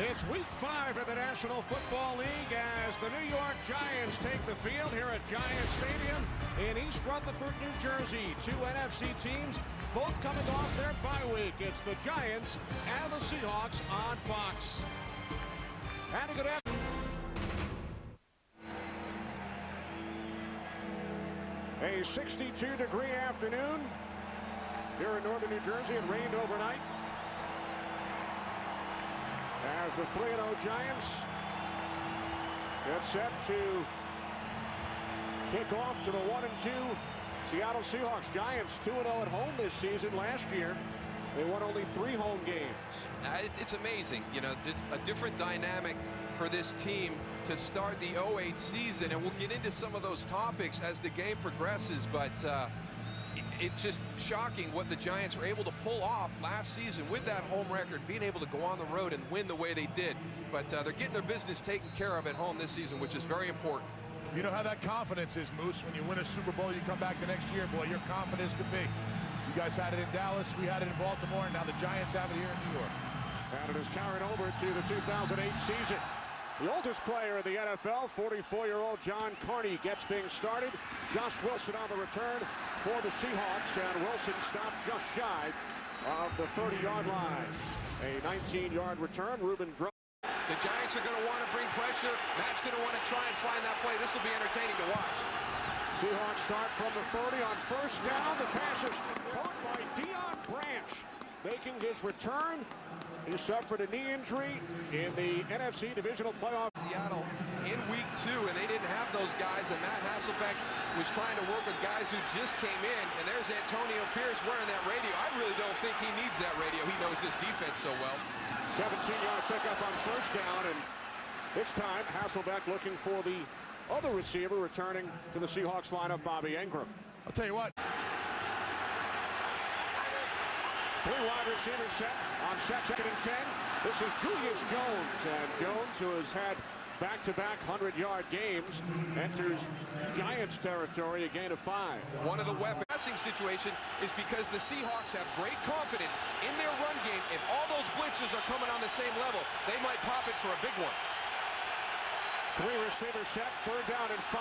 It's week 5 of the National Football League as the New York Giants take the field here at Giants Stadium in East Rutherford, New Jersey. Two NFC teams, both coming off their bye week. It's the Giants and the Seahawks on Fox. And a good afternoon. A 62-degree afternoon here in northern New Jersey. It rained overnight. As the 3-0 Giants get set to kick off to the 1-2 Seattle Seahawks. Giants 2-0 at home this season. Last year, they won only 3 home games. It's amazing, you know, it's a different dynamic for this team to start the 08 season, and we'll get into some of those topics as the game progresses, but it's just shocking what the Giants were able to pull off last season with that home record, being able to go on the road and win the way they did. But they're getting their business taken care of at home this season, which is very important. You know how that confidence is, Moose. When you win a Super Bowl, you come back the next year, boy, your confidence could be. You guys had it in Dallas, we had it in Baltimore, and now the Giants have it here in New York. And it is carried over to the 2008 season. The oldest player in the NFL, 44-year-old John Carney, gets things started. Josh Wilson on the return for the Seahawks, and Wilson stopped just shy of the 30-yard line. A 19-yard return. Ruben Drone. The Giants are going to want to bring pressure. Matt's going to want to try and find that play. This will be entertaining to watch. Seahawks start from the 30 on first down. The pass is caught by Deion Branch, making his return. He suffered a knee injury in the NFC Divisional Playoff. Seattle in week 2, and they didn't have those guys, and Matt Hasselbeck was trying to work with guys who just came in, and there's Antonio Pierce wearing that radio. I really don't think he needs that radio. He knows this defense so well. 17-yard pickup on first down, and this time Hasselbeck looking for the other receiver returning to the Seahawks lineup, Bobby Ingram. I'll tell you what. 3 wide receivers set on second and 10. This is Julius Jones, and Jones, who has had back-to-back 100-yard games, enters Giants territory, a gain of 5. One of the weapon passing situation is because the Seahawks have great confidence in their run game. If all those blitzers are coming on the same level, they might pop it for a big one. 3 receivers set, 3rd down and 5.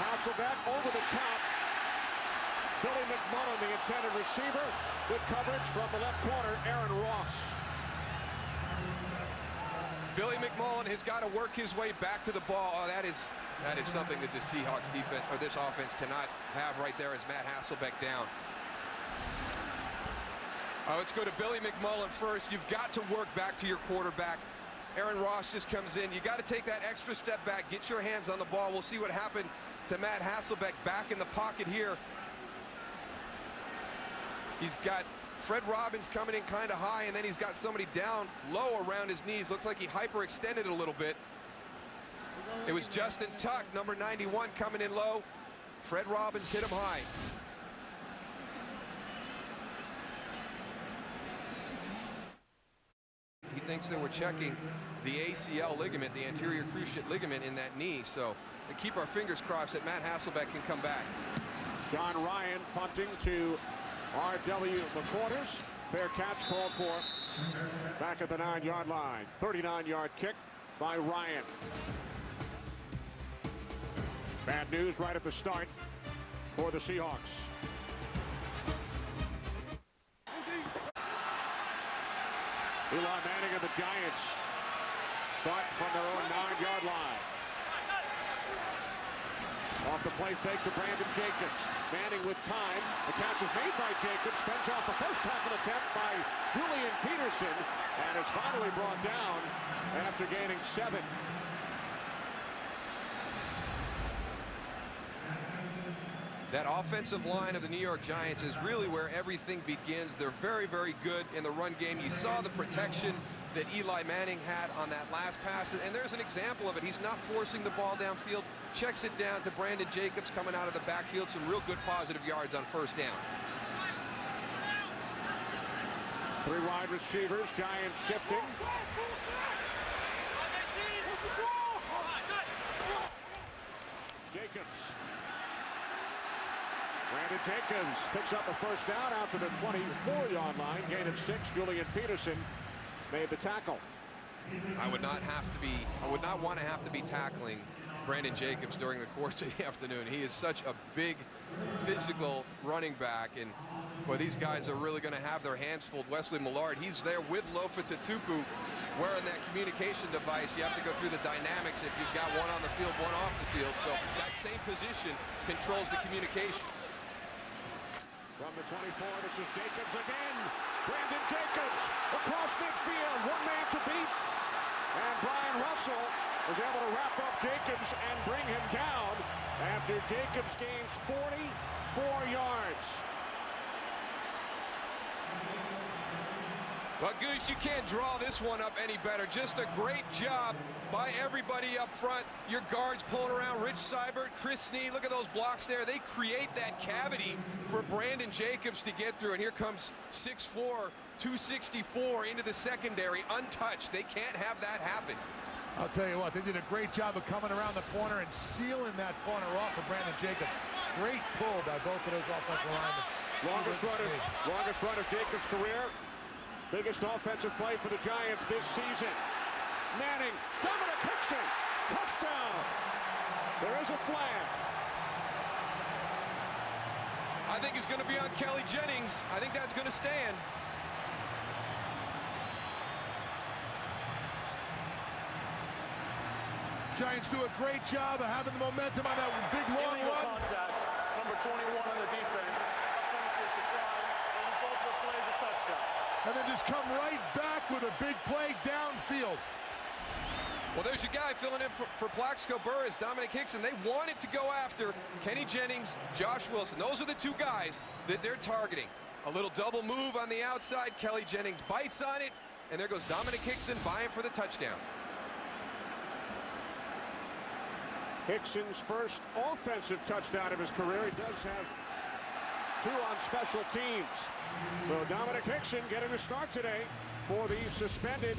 Hasselbeck over the top. Billy McMullen, the intended receiver. Good coverage from the left corner, Aaron Ross. Billy McMullen has got to work his way back to the ball. Oh, that is something that the Seahawks defense, or this offense, cannot have right there as Matt Hasselbeck down. Let's go to Billy McMullen first. You've got to work back to your quarterback. Aaron Ross just comes in. You got to take that extra step back, get your hands on the ball. We'll see what happened to Matt Hasselbeck back in the pocket here. He's got Fred Robbins coming in kind of high, and then he's got somebody down low around his knees. Looks like he hyperextended a little bit. It was Justin Tuck, number 91, coming in low. Fred Robbins hit him high. He thinks that we're checking the ACL ligament, the anterior cruciate ligament in that knee. So we keep our fingers crossed that Matt Hasselbeck can come back. John Ryan punting to R.W. McQuarters. Fair catch called for back at the 9-yard line. 39-yard kick by Ryan. Bad news right at the start for the Seahawks. Eli Manning and the Giants start from their own 9-yard line. Off the play fake to Brandon Jacobs. Manning with time. The catch is made by Jacobs. Fends off the first tackle attempt by Julian Peterson. And is finally brought down after gaining 7. That offensive line of the New York Giants is really where everything begins. They're very, very good in the run game. You saw the protection that Eli Manning had on that last pass, and there's an example of it. He's not forcing the ball downfield, checks it down to Brandon Jacobs coming out of the backfield. Some real good positive yards on first down. 3 wide receivers, Giants shifting. Jacobs. Brandon Jacobs picks up a first down out to the 24-yard line. Gain of 6. Julian Peterson made the tackle. I would not want to have to be tackling Brandon Jacobs during the course of the afternoon. He is such a big, physical running back, and boy, these guys are really going to have their hands full. Wesley Millard, he's there with Lofa Tatupu wearing that communication device. You have to go through the dynamics if you've got one on the field, one off the field. So that same position controls the communication. From the 24, this is Jacobs again. Brandon Jacobs across midfield, one man to beat. And Brian Russell was able to wrap up Jacobs and bring him down after Jacobs gains 44 yards. Well, Goose, you can't draw this one up any better. Just a great job by everybody up front. Your guards pulling around, Rich Seibert, Chris Snead. Look at those blocks there. They create that cavity for Brandon Jacobs to get through. And here comes 6'4", 264 into the secondary, untouched. They can't have that happen. I'll tell you what, they did a great job of coming around the corner and sealing that corner off for Brandon Jacobs. Great pull by both of those offensive linemen. Longest run of Jacobs' career. Biggest offensive play for the Giants this season. Manning, Dominic Hickson, touchdown. There is a flag. I think it's going to be on Kelly Jennings. I think that's going to stand. Giants do a great job of having the momentum on that big long Illegal run. contact, number 21 on the defense. Finishes the drive, and both the plays a touchdown. And then just come right back with a big play downfield. Well, there's your guy filling in for Plaxico Burress, Dominic Hickson. They wanted to go after Kenny Jennings, Josh Wilson. Those are the two guys that they're targeting. A little double move on the outside. Kelly Jennings bites on it, and there goes Dominic Hickson buying for the touchdown. Hickson's first offensive touchdown of his career. He does have 2 on special teams. So Dominic Hickson getting the start today for the suspended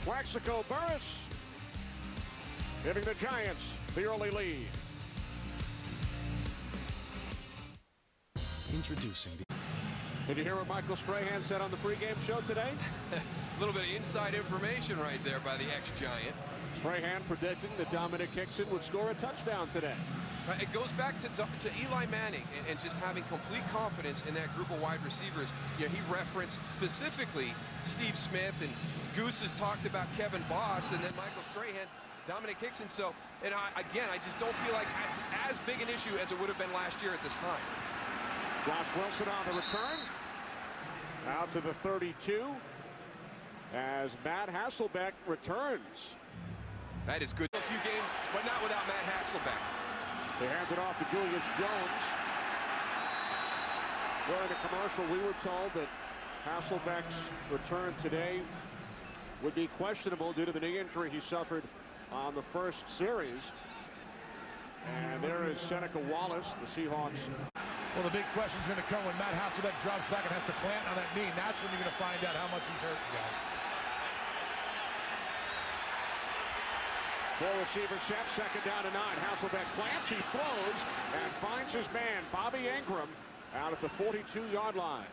Plaxico Burress, giving the Giants the early lead. Introducing the... Did you hear what Michael Strahan said on the pregame show today? A little bit of inside information right there by the ex-Giant. Strahan predicting that Dominic Hickson would score a touchdown today. It goes back to Eli Manning and just having complete confidence in that group of wide receivers. You know, he referenced specifically Steve Smith, and Goose has talked about Kevin Boss, and then Michael Strahan, Dominic Hickson. So, and again, I just don't feel like it's as big an issue as it would have been last year at this time. Josh Wilson on the return. Out to the 32 as Matt Hasselbeck returns. That is good. A few games, but not without Matt Hasselbeck. They hand it off to Julius Jones. During the commercial, we were told that Hasselbeck's return today would be questionable due to the knee injury he suffered on the first series. And there is Seneca Wallace, the Seahawks. Well, the big question is going to come when Matt Hasselbeck drops back and has to plant on that knee. And that's when you're going to find out how much he's hurt, guys. 4 receivers set, second down to 9. Hasselbeck plants, he throws, and finds his man, Bobby Ingram, out at the 42-yard line.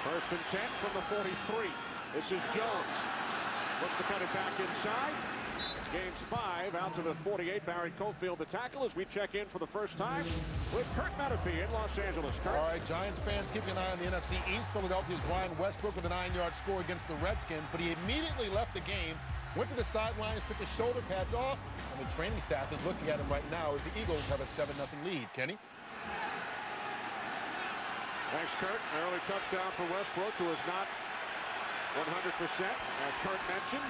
First and 10 from the 43. This is Jones. Looks to cut it back inside. Gains 5 out to the 48. Barry Cofield, the tackle, as we check in for the first time with Kurt Menefee in Los Angeles. Kurt. All right, Giants fans keeping an eye on the NFC East. Philadelphia's Brian Westbrook with a 9-yard score against the Redskins, but he immediately left the game, went to the sidelines, took his shoulder pads off, and the training staff is looking at him right now as the Eagles have a 7-0 lead. Kenny? Thanks, Kurt. An early touchdown for Westbrook, who is not 100%, as Kurt mentioned.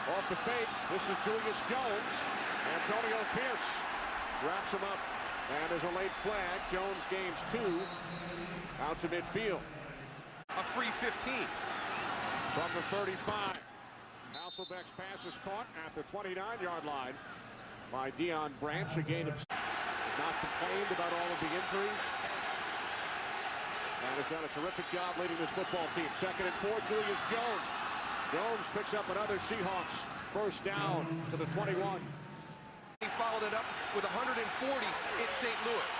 Off the fake, this is Julius Jones. Antonio Pierce wraps him up, and there's a late flag. Jones gains 2 out to midfield. A free 15. From the 35. Hasselbeck's pass is caught at the 29-yard line by Deion Branch. A gain of 6. Not complained about all of the injuries. And has done a terrific job leading this football team. Second and 4, Julius Jones. Jones picks up another Seahawks first down to the 21. He followed it up with 140 in St. Louis.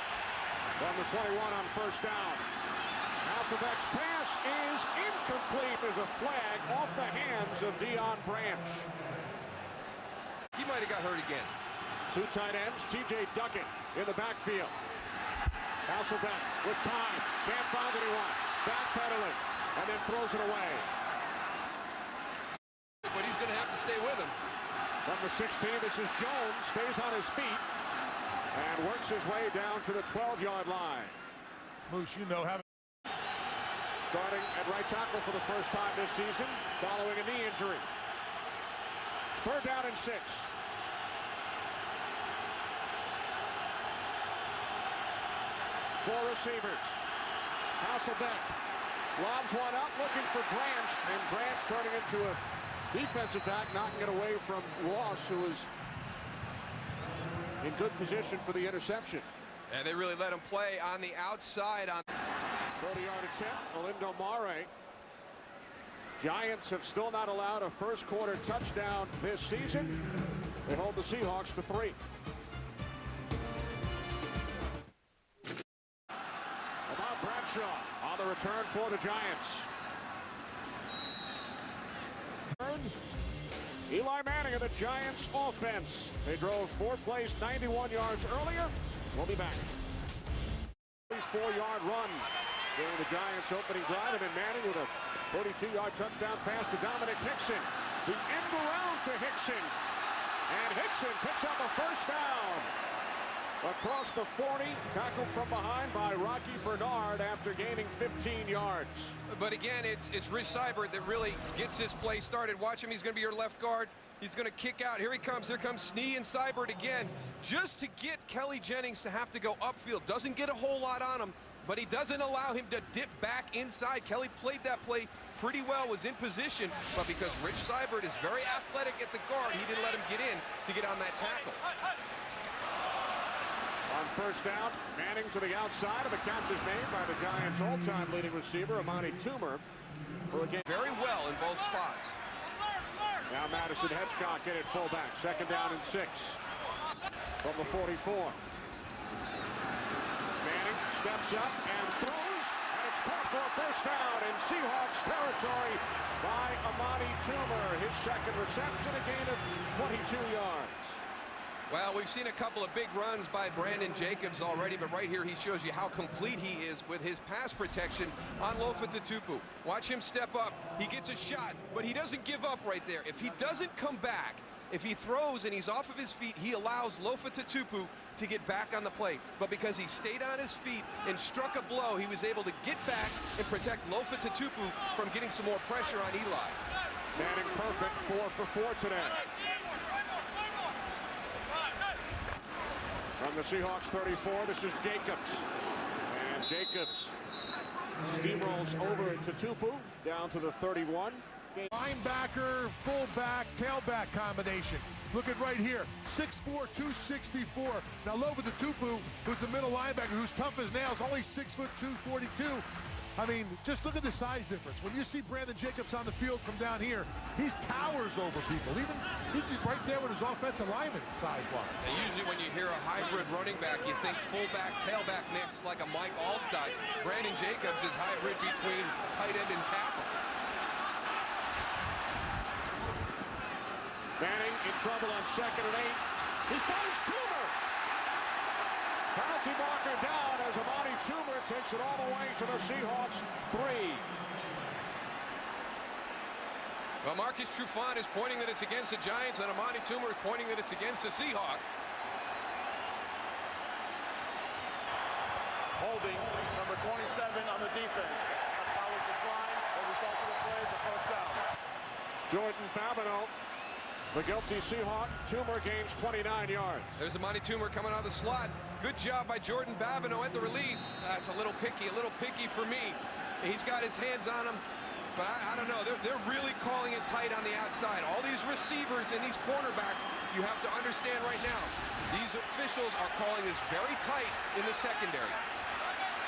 From the 21 on first down. Hasselbeck's pass is incomplete. There's a flag off the hands of Deion Branch. He might have got hurt again. Two tight ends, T.J. Duckett in the backfield. Hasselbeck with time, can't find anyone. Backpedaling, and then throws it away. But he's going to have to stay with him. From the 16, this is Jones, stays on his feet, and works his way down to the 12-yard line. Moose, you know, having Starting at right tackle for the first time this season, following a knee injury. 3rd down and 6. Four receivers. Hasselbeck lobs one up, looking for Branch, and Branch turning into a defensive back, knocking it away from Ross, who was in good position for the interception. And they really let him play on the outside. 30-yard attempt, Olindo Mare. Giants have still not allowed a first-quarter touchdown this season. They hold the Seahawks to 3. About Bradshaw on the return for the Giants. Eli Manning of the Giants offense. They drove 4 plays, 91 yards earlier. We'll be back. 4-yard run during the Giants' opening drive, and then Manning with a 42-yard touchdown pass to Dominic Hickson. The end around to Hickson. And Hickson picks up a first down. Across the 40, tackled from behind by Rocky Bernard after gaining 15 yards. But again, it's Rich Seibert that really gets this play started. Watch him, he's going to be your left guard. He's going to kick out. Here he comes. Here comes Snee and Seibert again, just to get Kelly Jennings to have to go upfield. Doesn't get a whole lot on him, but he doesn't allow him to dip back inside. Kelly played that play pretty well, was in position, but because Rich Seibert is very athletic at the guard, he didn't let him get in to get on that tackle. On first down, Manning to the outside, and the catch is made by the Giants' all-time leading receiver, Amani Toomer, who again very well in both spots. Now Madison Hedgecock in at fullback. 2nd down and 6 from the 44. Manning steps up and throws, and it's caught for a first down in Seahawks territory by Amani Toomer. His 2nd reception, a gain of 22 yards. Well, we've seen a couple of big runs by Brandon Jacobs already, but right here he shows you how complete he is with his pass protection on Lofa Tatupu. Watch him step up. He gets a shot, but he doesn't give up right there. If he doesn't come back, if he throws and he's off of his feet, he allows Lofa Tatupu to get back on the play. But because he stayed on his feet and struck a blow, he was able to get back and protect Lofa Tatupu from getting some more pressure on Eli. Manning perfect, 4 for 4 today. From the Seahawks 34, this is Jacobs. And Jacobs steamrolls over to Tupu, down to the 31. linebacker, fullback, tailback combination. Look at right here, 6'4", 264. Now Lofa Tatupu, who's the middle linebacker, who's tough as nails, only 6'2", 242. I mean, just look at the size difference. When you see Brandon Jacobs on the field from down here, he powers over people. Even he's just right there with his offensive lineman size-wise. And usually when you hear a hybrid running back, you think fullback, tailback mix like a Mike Allstott. Brandon Jacobs is hybrid between tight end and tackle. Manning in trouble on 2nd and 8. He finds Toomer. Penalty marker down as Amani Toomer takes it all the way to the Seahawks 3. Well, Marcus Trufant is pointing that it's against the Giants, and Amani Toomer is pointing that it's against the Seahawks. Holding number 27 on the defense. Foul is declined. The result of the play is a first down. Jordan Babineau, the guilty Seahawk. Toomer gains 29 yards. There's Amani Toomer coming out of the slot. Good job by Jordan Babineau at the release. That's a little picky for me. He's got his hands on him, but I don't know. They're really calling it tight on the outside. All these receivers and these cornerbacks, you have to understand right now, these officials are calling this very tight in the secondary.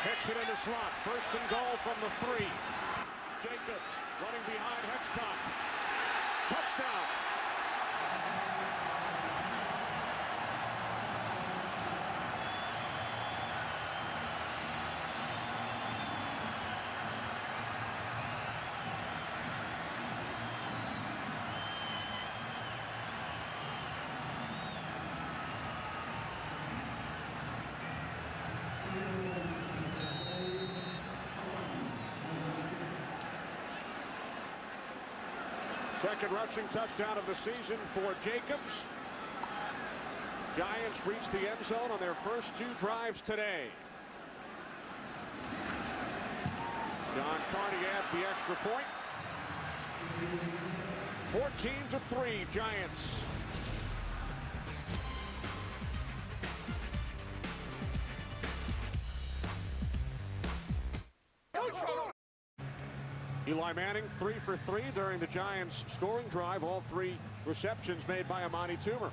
Hickson in the slot. 1st and goal from the 3. Jacobs running behind Hedgecock. Touchdown. Second rushing touchdown of the season for Jacobs. Giants reach the end zone on their first 2 drives today. John Carney adds the extra point. 14-3 Giants. Eli Manning 3 for 3 during the Giants scoring drive. All 3 receptions made by Amani Toomer.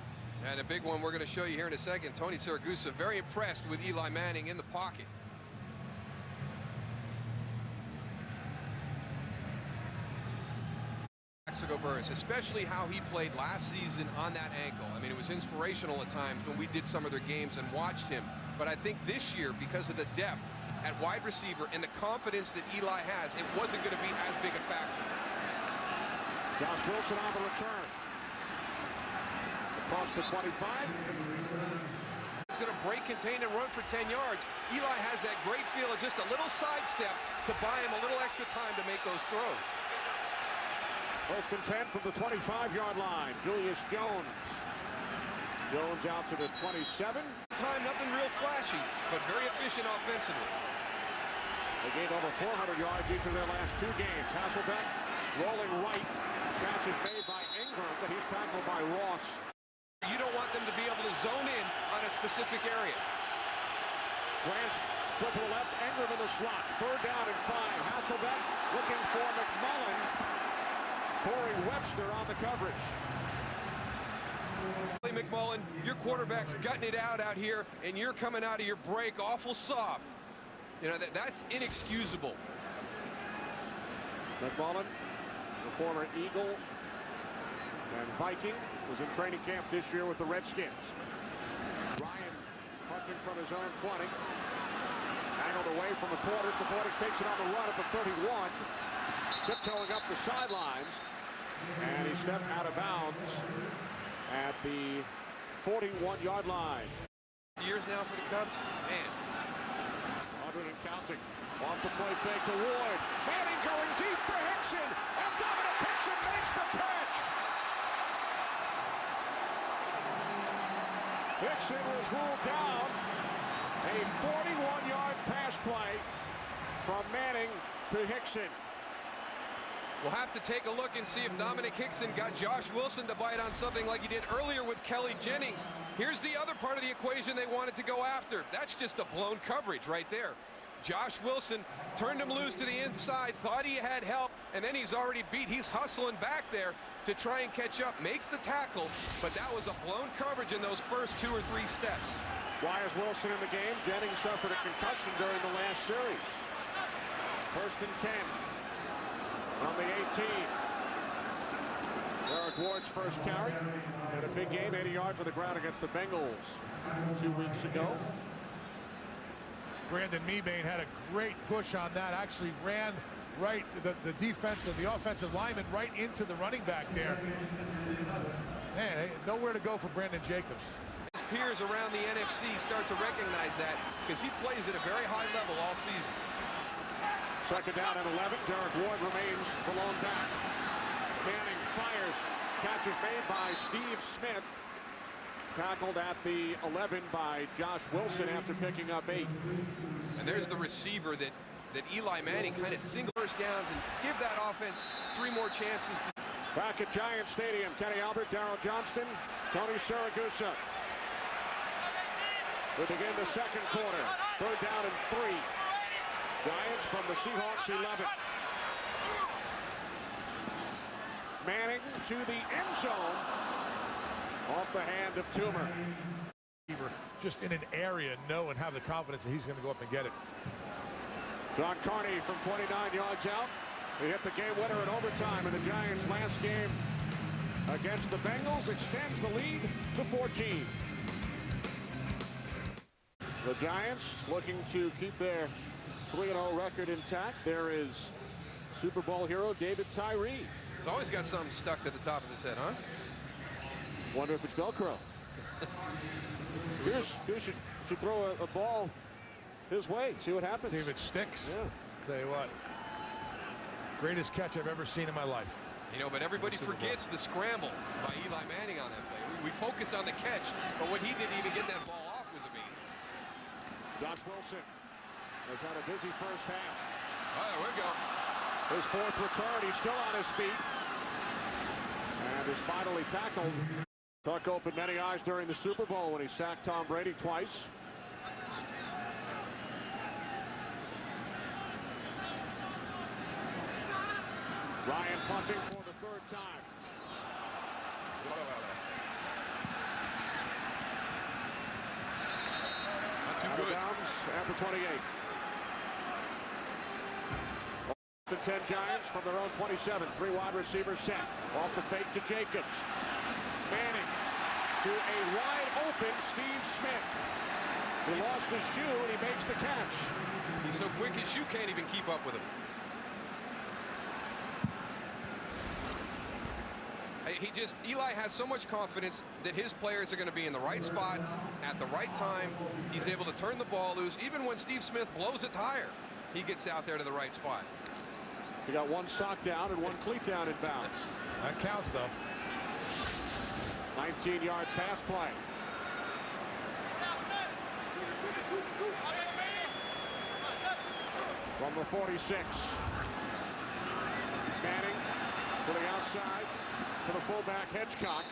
And a big one we're going to show you here in a second. Tony Siragusa very impressed with Eli Manning in the pocket. Mexico Burris, especially how he played last season on that ankle. I mean, it was inspirational at times when we did some of their games and watched him. But I think this year, because of the depth at wide receiver and the confidence that Eli has, it wasn't going to be as big a factor. Josh Wilson on the return. Across the 25. He's going to break, contain, and run for 10 yards. Eli has that great feel of just a little sidestep to buy him a little extra time to make those throws. First and 10 from the 25-yard line. Julius Jones. Jones out to the 27. Time, nothing real flashy, but very efficient offensively. They gained over 400 yards each of their last 2 games. Hasselbeck rolling right. Catch is made by Ingram, but he's tackled by Ross. You don't want them to be able to zone in on a specific area. Grant split to the left. Ingram in the slot. 3rd down and 5. Hasselbeck looking for McMullen. Corey Webster on the coverage. McMullen, your quarterback's gutting it out here, and you're coming out of your break awful soft. You know, that's inexcusable. McMullen, the former Eagle and Viking, was in training camp this year with the Redskins. Ryan punting from his own 20. Angled away from the quarters. Before takes it on the run at the 31. Tiptoeing up the sidelines. And he stepped out of bounds at the 41-yard line. Years now for the Cubs. Man. 100 and counting. Off the play fake to Ward. Manning going deep for Hickson. And Dominic Hickson makes the catch. Hickson was ruled down. A 41-yard pass play from Manning to Hickson. We'll have to take a look and see if Dominic Hickson got Josh Wilson to bite on something like he did earlier with Kelly Jennings. Here's the other part of the equation they wanted to go after. That's just a blown coverage right there. Josh Wilson turned him loose to the inside, thought he had help, and then he's already beat. He's hustling back there to try and catch up. Makes the tackle, but that was a blown coverage in those first 2 or 3 steps. Why is Wilson in the game? Jennings suffered a concussion during the last series. First and 10. On the 18. Derek Ward's first carry. Had a big game, 80 yards on the ground against the Bengals 2 weeks ago. Brandon Mebane had a great push on that. Actually ran right, the defensive, the offensive lineman right into the running back there. Man, nowhere to go for Brandon Jacobs. His peers around the NFC start to recognize that because he plays at a very high level all season. Second down and 11. Derek Ward remains the lone back. Manning fires. Catch is made by Steve Smith. Tackled at the 11 by Josh Wilson after picking up 8. And there's the receiver that Eli Manning kind of single first downs and give that offense 3 more chances. Back at Giant Stadium, Kenny Albert, Darryl Johnston, Tony Siragusa. We begin the second quarter. 3rd down and 3. Giants from the Seahawks 11. Manning to the end zone. Off the hand of Toomer. Just in an area, know and have the confidence that he's going to go up and get it. John Carney from 29 yards out. He hit the game winner in overtime in the Giants' last game against the Bengals. Extends the lead to 14. The Giants looking to keep their 3-0 record intact. There is Super Bowl hero David Tyree. He's always got something stuck to the top of his head, huh? Wonder if it's Velcro. Goose should throw a ball his way. See what happens. See if it sticks. Yeah. Tell you what. Greatest catch I've ever seen in my life. You know, but everybody forgets the scramble by Eli Manning on that play. We focus on the catch, but what he did even get that ball off was amazing. Josh Wilson has had a busy first half. All right, there we go. His fourth return, he's still on his feet. And is finally tackled. Tuck opened many eyes during the Super Bowl when he sacked Tom Brady twice. Ryan punting for the third time. Not too Out of good. bounds at the 28. The 10 Giants from their own 27. Three wide receivers set. Off the fake to Jacobs. Manning to a wide open Steve Smith. He lost his shoe and he makes the catch. He's so quick his shoe can't even keep up with him. Eli has so much confidence that his players are going to be in the right spots at the right time. He's able to turn the ball loose. Even when Steve Smith blows a tire, he gets out there to the right spot. He got one sock down and one cleat down in bounds. That counts, though. 19-yard pass play. From the 46. Manning to the outside to the fullback Hedgecock.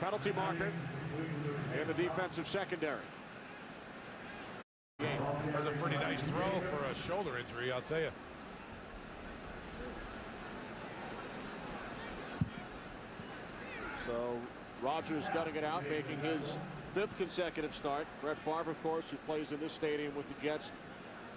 Penalty marker in the defensive secondary. That was a pretty nice throw for a shoulder injury, I'll tell you. So Rodgers gutting it out, making his 5th consecutive start. Brett Favre, of course, who plays in this stadium with the Jets,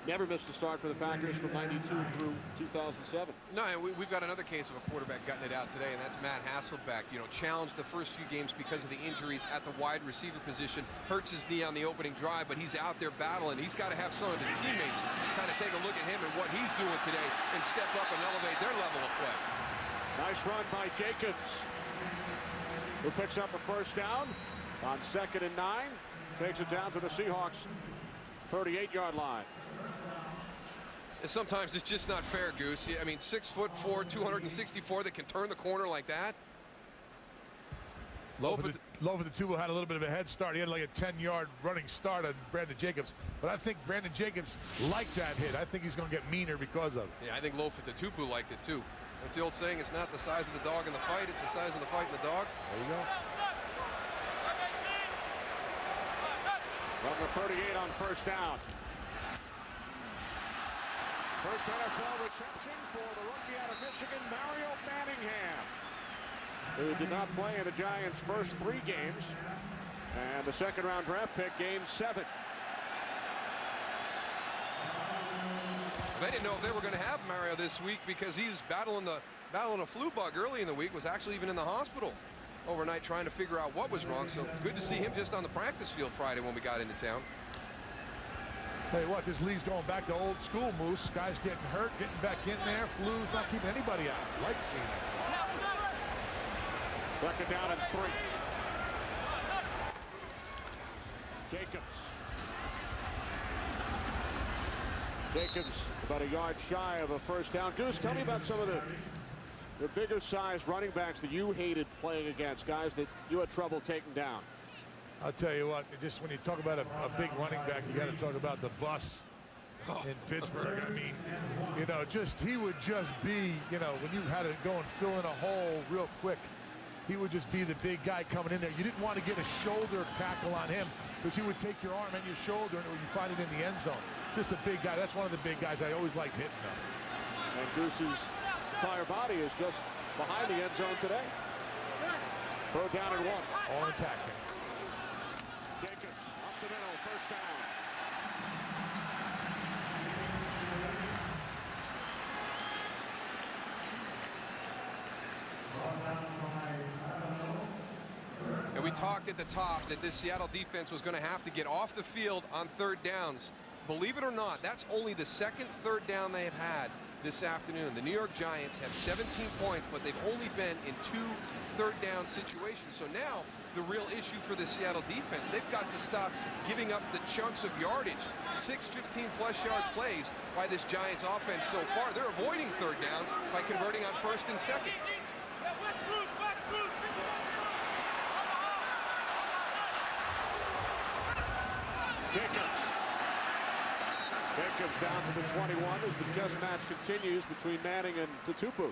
never missed a start for the Packers from '92 through 2007. No, and we've got another case of a quarterback gutting it out today, and that's Matt Hasselbeck. You know, challenged the first few games because of the injuries at the wide receiver position. Hurts his knee on the opening drive, but he's out there battling. He's got to have some of his teammates kind of take a look at him and what he's doing today and step up and elevate their level of play. Nice run by Jacobs, who picks up a first down on 2nd and 9. Takes it down to the Seahawks 38-yard line. Sometimes it's just not fair, Goose. I mean, 6'4", 264 that can turn the corner like that. Low for the Tubo had a little bit of a head start. He had like a 10-yard running start on Brandon Jacobs. But I think Brandon Jacobs liked that hit. I think he's going to get meaner because of it. Yeah, I think Lofa-Tatupu liked it too. That's the old saying, it's not the size of the dog in the fight, it's the size of the fight in the dog. There you go. From the 38 on first down. First NFL reception for the rookie out of Michigan, Mario Manningham, who did not play in the Giants' first 3 games, and the second-round draft pick gained 7. They didn't know if they were going to have Mario this week because he was battling a flu bug early in the week, was actually even in the hospital overnight trying to figure out what was wrong. So good to see him just on the practice field Friday when we got into town. Tell you what, this league's going back to old school, Moose. Guys getting hurt, getting back in there. Flu's not keeping anybody out. I like seeing that stuff. 2nd down and 3. Jacobs about a yard shy of a first down. Goose, tell me about some of the bigger sized running backs that you hated playing against, guys that you had trouble taking down. I'll tell you what, just when you talk about a big running back, you got to talk about the bus in Pittsburgh. I mean, you know, he would just be, you know, when you had to go and fill in a hole real quick, he would just be the big guy coming in there. You didn't want to get a shoulder tackle on him because he would take your arm and your shoulder and you find it in the end zone. Just a big guy. That's one of the big guys I always liked hitting them. And Goose's entire body is just behind the end zone today. 3rd down and 1. All attacking. Jacobs up the middle, first down. And we talked at the top that this Seattle defense was going to have to get off the field on 3rd downs. Believe it or not, that's only the 2nd 3rd down they have had this afternoon. The New York Giants have 17 points, but they've only been in 2 3rd down situations. So now the real issue for the Seattle defense, they've got to stop giving up the chunks of yardage. 6 15-plus yard plays by this Giants offense so far. They're avoiding 3rd downs by converting on 1st and 2nd. Jacobs. Jacobs down to the 21 as the chess match continues between Manning and Tutupu.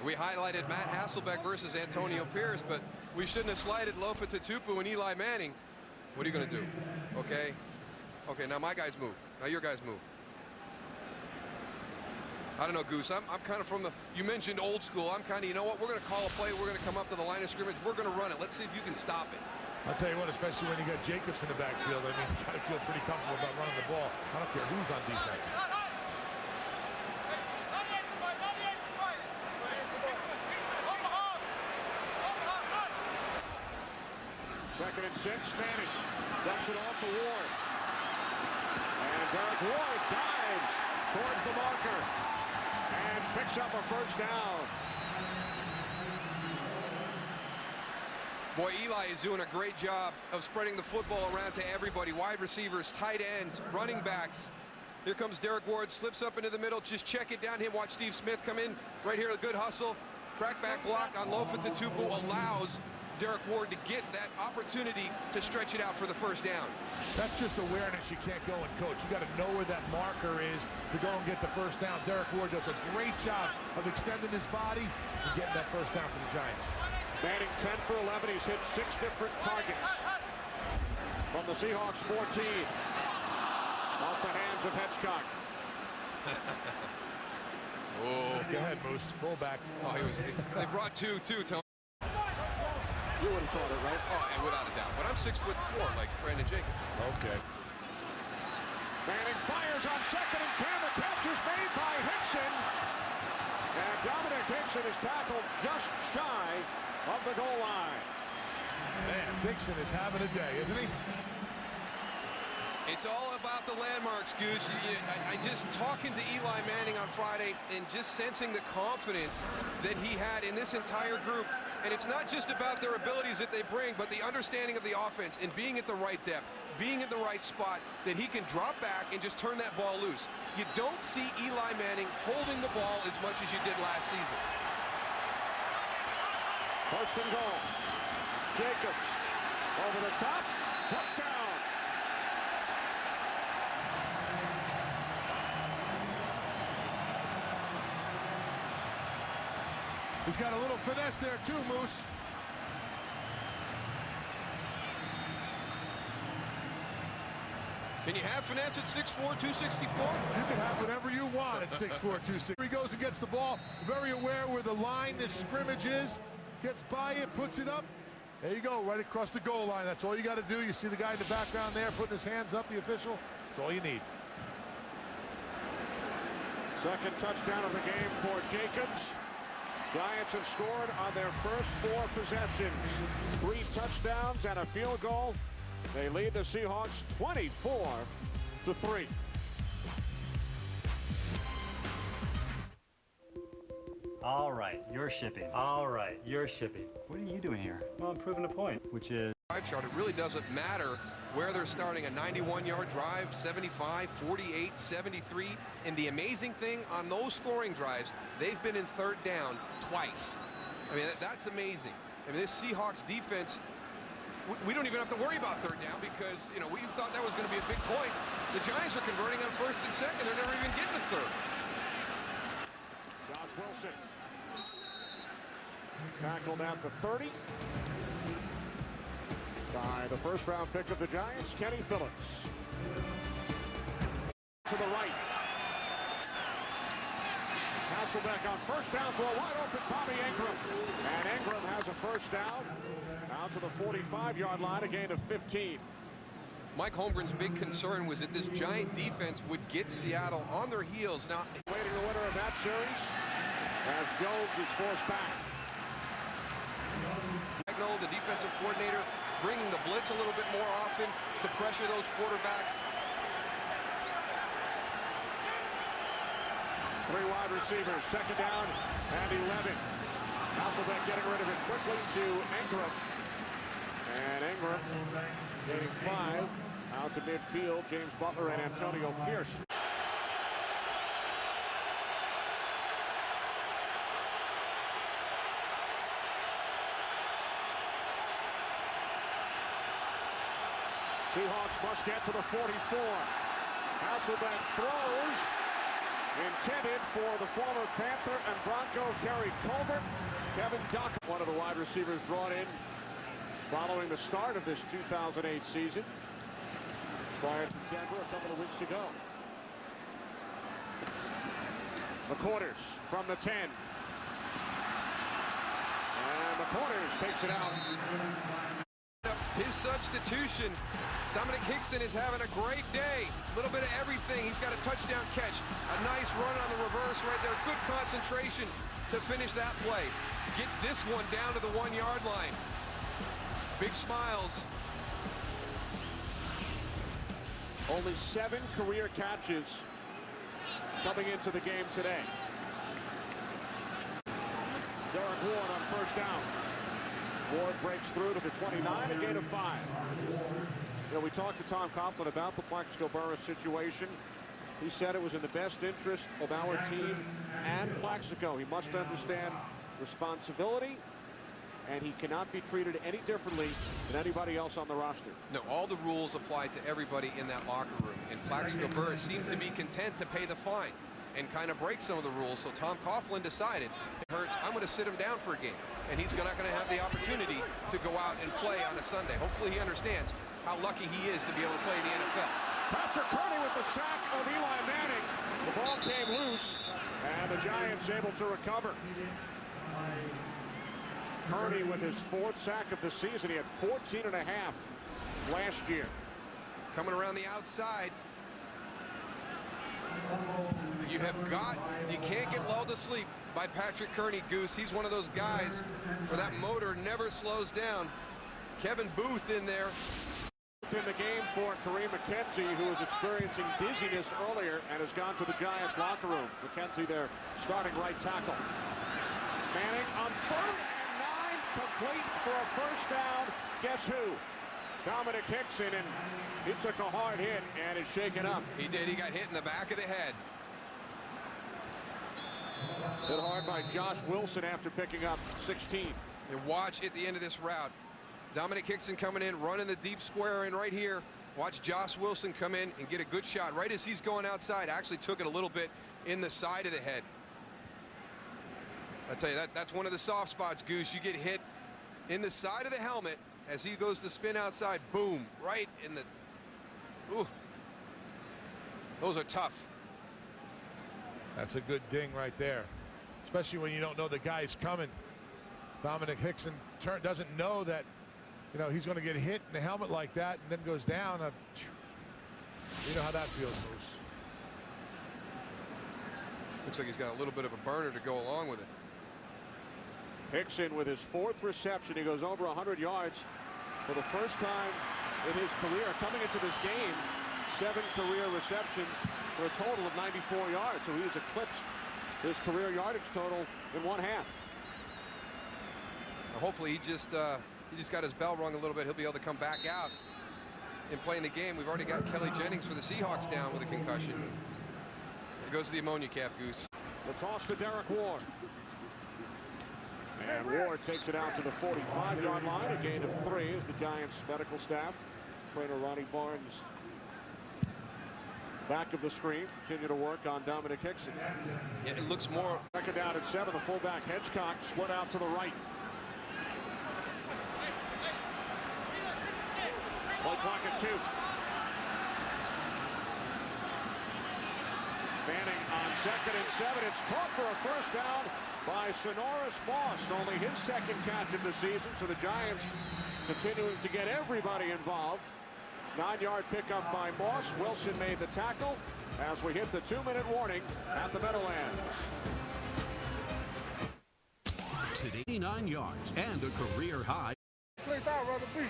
We highlighted Matt Hasselbeck versus Antonio Pierce, but we shouldn't have slighted Lofa Tutupu and Eli Manning. What are you going to do? Okay. Okay, now my guys move. Now your guys move. I don't know, Goose. I'm kind of from the, you mentioned old school. I'm kind of, you know what, we're going to call a play. We're going to come up to the line of scrimmage. We're going to run it. Let's see if you can stop it. I'll tell you what, especially when you got Jacobs in the backfield, I mean, you got to feel pretty comfortable about running the ball. I don't care who's on defense. Second and 6, Manning dumps it off to Ward. And Derek Ward dives towards the marker and picks up a first down. Boy, Eli is doing a great job of spreading the football around to everybody. Wide receivers, tight ends, running backs. Here comes Derek Ward, slips up into the middle. Just check it down him. Watch Steve Smith come in. Right here, a good hustle. Crack back block on Lofa Tutupu allows Derek Ward to get that opportunity to stretch it out for the first down. That's just awareness. You can't go and coach. You got to know where that marker is to go and get the first down. Derek Ward does a great job of extending his body and getting that first down for the Giants. Manning 10 for 11. He's hit 6 different targets from the Seahawks 14. Off the hands of Hitchcock. Oh, Go ahead, Moose. Fullback. oh, they brought two, Tony. You would have thought it, right? Oh, and without a doubt. But I'm 6'4", like Brandon Jacobs. Okay. Manning fires on 2nd and 10. The catch is made by Hickson. And Dominic Hickson is tackled just shy of the goal line. Man, Dixon is having a day, isn't he? It's all about the landmarks, Goose. I just talking to Eli Manning on Friday and just sensing the confidence that he had in this entire group. And it's not just about their abilities that they bring, but the understanding of the offense and being at the right depth, being in the right spot, that he can drop back and just turn that ball loose. You don't see Eli Manning holding the ball as much as you did last season. First and goal. Jacobs over the top. Touchdown. He's got a little finesse there too, Moose. Can you have finesse at 6'4", 264? You can have whatever you want at 6'4", 260. He goes and gets the ball, very aware where the line, this scrimmage is, gets by it, puts it up. There you go, right across the goal line. That's all you got to do. You see the guy in the background there putting his hands up, the official. That's all you need. Second touchdown of the game for Jacobs. Giants have scored on their first 4 possessions. 3 touchdowns and a field goal. They lead the Seahawks 24-3. All right, you're shipping. All right, you're shipping. What are you doing here? Well, I'm proving a point, which is... Chart, it really doesn't matter where they're starting. A 91-yard drive, 75, 48, 73. And the amazing thing on those scoring drives, they've been in 3rd down twice. I mean, that's amazing. I mean, this Seahawks defense, we don't even have to worry about 3rd down because, you know, we thought that was going to be a big point. The Giants are converting on 1st and 2nd. They're never even getting to 3rd. Josh Wilson tackled at the 30 by the first-round pick of the Giants, Kenny Phillips. To the right. Hasselbeck on first down to a wide-open Bobby Ingram. And Ingram has a first down out to the 45-yard line, a gain of 15. Mike Holmgren's big concern was that this Giant defense would get Seattle on their heels. Now, Waiting the winner of that series as Jones is forced back. Agnell, the defensive coordinator, bringing the blitz a little bit more often to pressure those quarterbacks. 3 wide receivers, second down and 11. Hasselbeck getting rid of it quickly to Ingram. And Ingram gaining 5 out to midfield. James Butler and Antonio Pierce. Seahawks must get to the 44. Hasselbeck throws. Intended for the former Panther and Bronco Kerry Colbert. Kevin Duck, one of the wide receivers brought in following the start of this 2008 season. Fired from Denver a couple of weeks ago. McCourters from the 10. And McCourters takes it out. His substitution, Dominic Hickson, is having a great day. A little bit of everything. He's got a touchdown catch, a nice run on the reverse right there. Good concentration to finish that play. Gets this one down to the 1-yard line. Big smiles. Only 7 career catches coming into the game today. Derek Ward on first down. Ward breaks through to the 29, a gain of 5. You know, we talked to Tom Coughlin about the Plaxico Burress situation. He said it was in the best interest of our team and Plaxico. He must understand responsibility, and he cannot be treated any differently than anybody else on the roster. No, all the rules apply to everybody in that locker room. And Plaxico Burress seemed to be content to pay the fine and kind of break some of the rules. So Tom Coughlin decided, Hurts, I'm going to sit him down for a game. And he's not going to have the opportunity to go out and play on a Sunday. Hopefully he understands how lucky he is to be able to play in the NFL. Patrick Kearney with the sack of Eli Manning. The ball came loose, and the Giants able to recover. Kearney with his 4th sack of the season. He had 14.5 last year. Coming around the outside. You can't get lulled to sleep by Patrick Kearney, Goose. He's one of those guys where that motor never slows down. Kevin Booth in there. In the game for Kareem McKenzie, who was experiencing dizziness earlier and has gone to the Giants locker room. McKenzie, their starting right tackle. Manning on 3rd and 9, complete for a first down. Guess who? Dominic Hickson, and he took a hard hit and is shaken up. He did. He got hit in the back of the head. Hit hard by Josh Wilson after picking up 16. And watch at the end of this route. Dominic Hickson coming in, running the deep square in right here. Watch Josh Wilson come in and get a good shot right as he's going outside. Actually took it a little bit in the side of the head. I tell you, that's one of the soft spots, Goose. You get hit in the side of the helmet as he goes to spin outside. Boom, right in the... Ooh. Those are tough. That's a good ding right there, especially when you don't know the guy's coming. Dominic Hickson doesn't know that, you know, he's going to get hit in the helmet like that and then goes down. You know how that feels, Moose. Looks like he's got a little bit of a burner to go along with it. Hickson with his 4th reception. He goes over 100 yards for the first time in his career. Coming into this game, 7 career receptions for a total of 94 yards. So he's eclipsed his career yardage total in 1/2. Hopefully he just got his bell rung a little bit. He'll be able to come back out and play in the game. We've already got Kelly Jennings for the Seahawks down with a concussion. There goes the ammonia cap, Goose. The toss to Derek Ward. And Ward takes it out to the 45-yard line. A gain of 3 as the Giants medical staff. Trainer Ronnie Barnes back of the screen. Continue to work on Dominic Hickson. Yeah, it looks more. Second down at 7. The fullback Hedgecock split out to the right. Play clock at 2. Manning on 2nd and 7. It's caught for a first down by Sonoris Moss. Only his 2nd catch of the season, so the Giants continuing to get everybody involved. 9-yard pickup by Moss. Wilson made the tackle as we hit the 2-minute warning at the Meadowlands. At 89 yards and a career high. Place I'd rather be.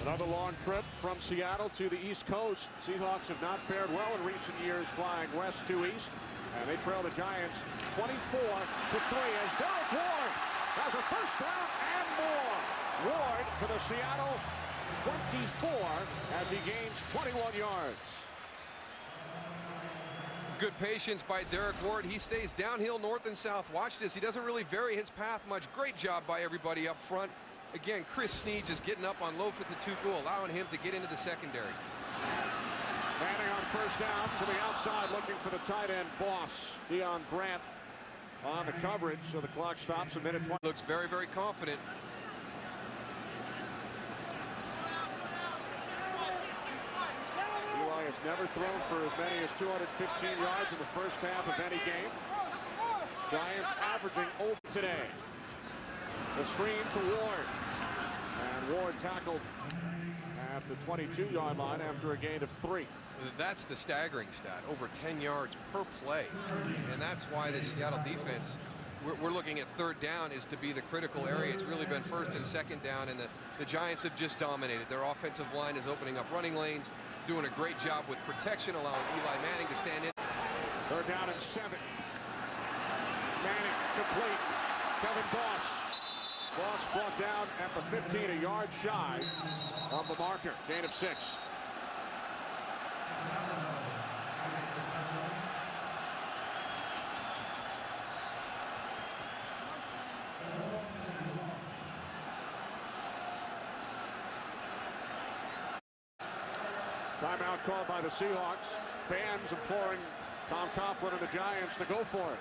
Another long trip from Seattle to the East Coast. Seahawks have not fared well in recent years flying west to east. And they trail the Giants 24-3 as Derek Ward has a first down and more. Ward to the Seattle 24 as he gains 21 yards. good patience by Derek Ward. He stays downhill north and south. Watch this. He doesn't really vary his path much. Great job by everybody up front. Again, Chris Snead just getting up on Loaf at the Tupu, allowing him to get into the secondary. Manning on first down to the outside, looking for the tight end boss. Deion Grant on the coverage, so the clock stops a minute 20. Looks very, very confident. Eli has never thrown for as many as 215 yards in the first half of any game. Giants averaging over today. The screen to Ward. And Ward tackled at the 22-yard line after a gain of 3. That's the staggering stat, over 10 yards per play. And that's why the Seattle defense, we're looking at third down is to be the critical area. It's really been first and second down, and the Giants have just dominated. Their offensive line is opening up running lanes, doing a great job with protection, allowing Eli Manning to stand in. Third down and 7. Manning complete. Kevin Boss. Boss brought down at the 15, a yard shy of the marker. Gain of 6. Timeout called by the Seahawks. Fans imploring Tom Coughlin and the Giants to go for it.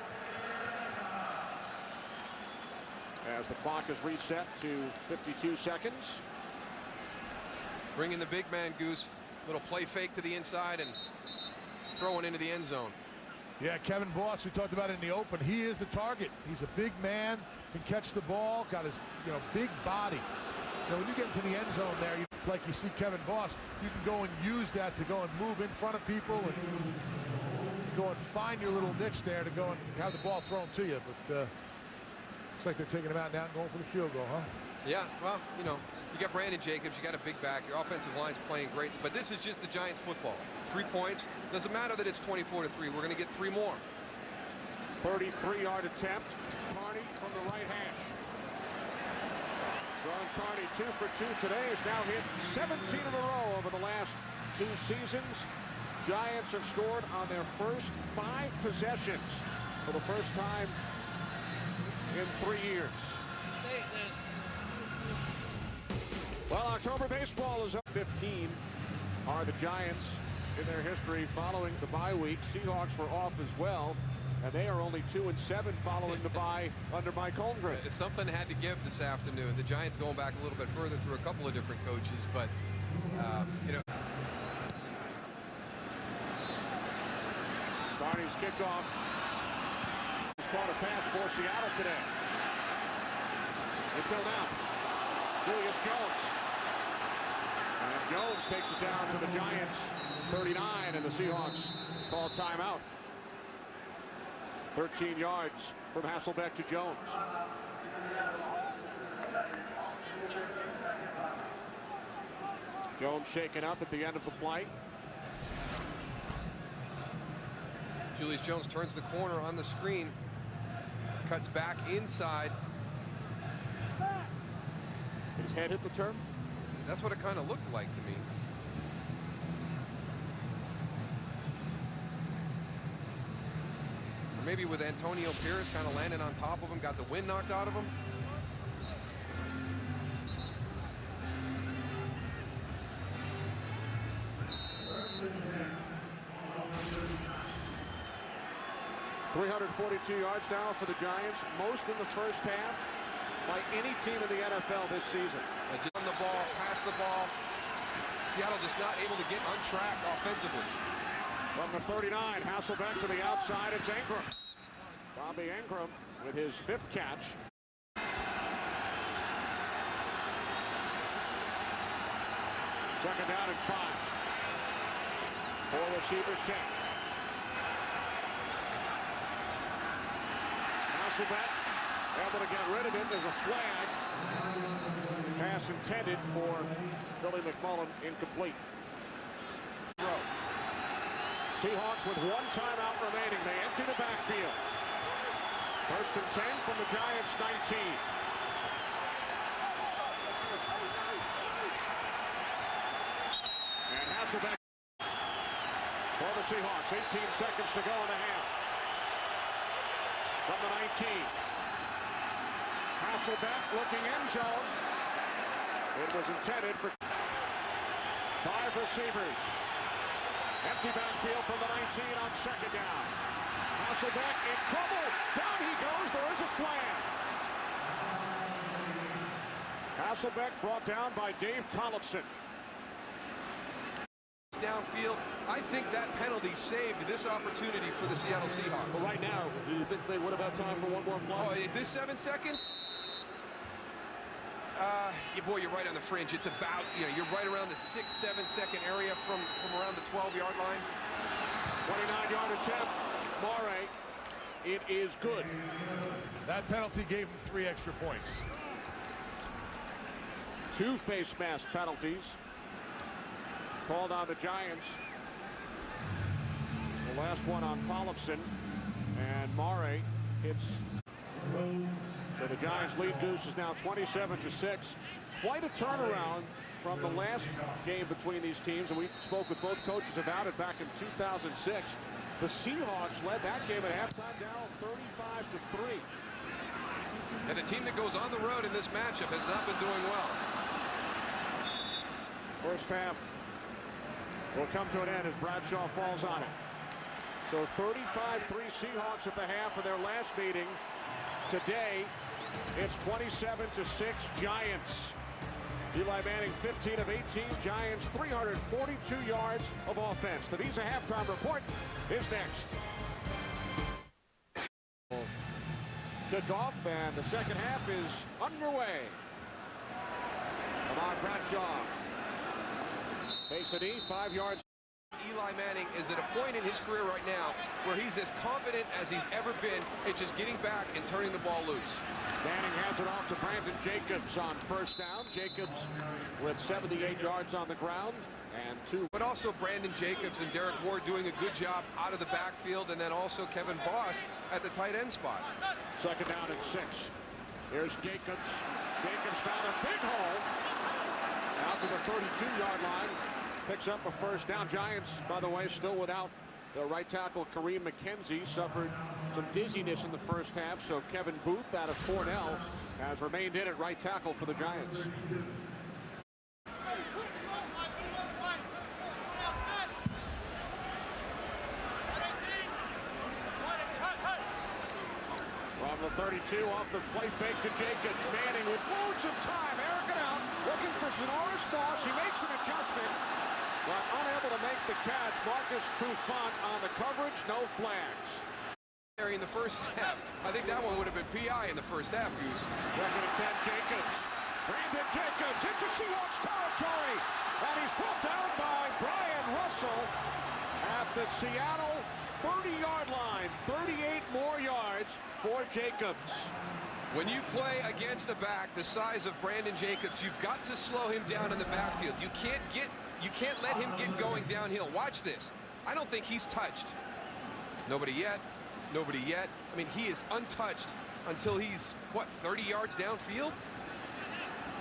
As the clock is reset to 52 seconds. Bringing the big man, Goose. Little play fake to the inside and throwing into the end zone. Yeah, Kevin Boss, we talked about it in the open. He is the target. He's a big man, can catch the ball, got his big body. When you get into the end zone there, like you see Kevin Boss, you can go and use that to go and move in front of people and go and find your little niche there to go and have the ball thrown to you. But looks like they're taking him out now and going for the field goal, huh? Yeah, well, you got Brandon Jacobs, you got a big back, your offensive line's playing great, but this is just the Giants football. 3 points. Doesn't matter that it's 24-3. We're going to get 3 more. 33-yard attempt. Carney from the right hash. Ron Carney 2 for 2 today, has now hit 17 in a row over the last 2 seasons. Giants have scored on their first 5 possessions for the first time in 3 years. Well, October baseball is up. 15 are the Giants in their history following the bye week. Seahawks were off as well, and they are only 2-7 following the bye under Mike Holmgren. Something had to give this afternoon. The Giants going back a little bit further through a couple of different coaches, but Barney's kickoff has caught a pass for Seattle today. Until now, Julius Jones. And Jones takes it down to the Giants 39, and the Seahawks call timeout. 13 yards from Hasselbeck to Jones. Jones shaken up at the end of the play. Julius Jones turns the corner on the screen, cuts back inside. His head hit the turf? That's what it kind of looked like to me. Or maybe with Antonio Pierce kind of landing on top of him, got the wind knocked out of him. .342 yards now for the Giants, most in the first half by any team in the NFL this season. Just on the ball, pass the ball. Seattle just not able to get on track offensively. From the 39, Hasselbeck to the outside, it's Ingram. Bobby Ingram with his 5th catch. Second down and 5. 4 receivers set. Hasselbeck able to get rid of it. There's a flag. Pass intended for Billy McMullen, incomplete. Seahawks with 1 timeout remaining. They empty the backfield. 1st and 10 from the Giants 19. And Hasselbeck for the Seahawks. 18 seconds to go in the half. From the 19. Hasselbeck looking end zone. It was intended for 5 receivers. Empty backfield from the 19 on second down. Hasselbeck in trouble. Down he goes. There is a flag. Hasselbeck brought down by Dave Tollefson. Downfield, I think that penalty saved this opportunity for the Seattle Seahawks. Well, right now, do you think they would have had time for one more play? Oh, this 7 seconds? Boy, you're right on the fringe. It's about, you're right around the 6-7 second area from around the 12-yard line. 29-yard attempt. Mare, it is good. That penalty gave him 3 extra points. 2 face mask penalties called on the Giants. The last one on Tollefson, and Mare hits. So the Giants lead Goose is now 27-6. Quite a turnaround from the last game between these teams, and we spoke with both coaches about it back in 2006. The Seahawks led that game at halftime down 35-3. And the team that goes on the road in this matchup has not been doing well. First half will come to an end as Bradshaw falls on it. So 35-3 Seahawks at the half of their last meeting. Today, it's 27-6 Giants. Eli Manning 15 of 18. Giants 342 yards of offense. The Visa halftime report is next. Kickoff, and the second half is underway. Ahmad Bradshaw takes a knee, 5 yards. Eli Manning is at a point in his career right now where he's as confident as he's ever been. It's just getting back and turning the ball loose. Manning hands it off to Brandon Jacobs on first down. Jacobs with 78 yards on the ground and 2. But also Brandon Jacobs and Derek Ward doing a good job out of the backfield, and then also Kevin Boss at the tight end spot. Second down and 6. Here's Jacobs. Jacobs found a big hole out to the 32-yard line. Picks up a first down. Giants, by the way, still without the right tackle Kareem McKenzie. Suffered some dizziness in the first half, so Kevin Booth out of Cornell has remained in at right tackle for the Giants. From the 32, off the play fake to Jacobs. Manning with loads of time, airing it out, looking for Sonoris Moss. He makes an adjustment, but unable to make the catch. Marcus Trufant on the coverage, no flags. In the first half, I think that one would have been PI in the first half, Goose. Second and 10, Jacobs. Brandon Jacobs into Seahawks territory, and he's brought down by Brian Russell at the Seattle 30-yard line. 38 more yards for Jacobs. When you play against a back the size of Brandon Jacobs, you've got to slow him down in the backfield. You can't let him get going downhill. Watch this. I don't think he's touched. Nobody yet. Nobody yet. I mean, he is untouched until he's, what, 30 yards downfield?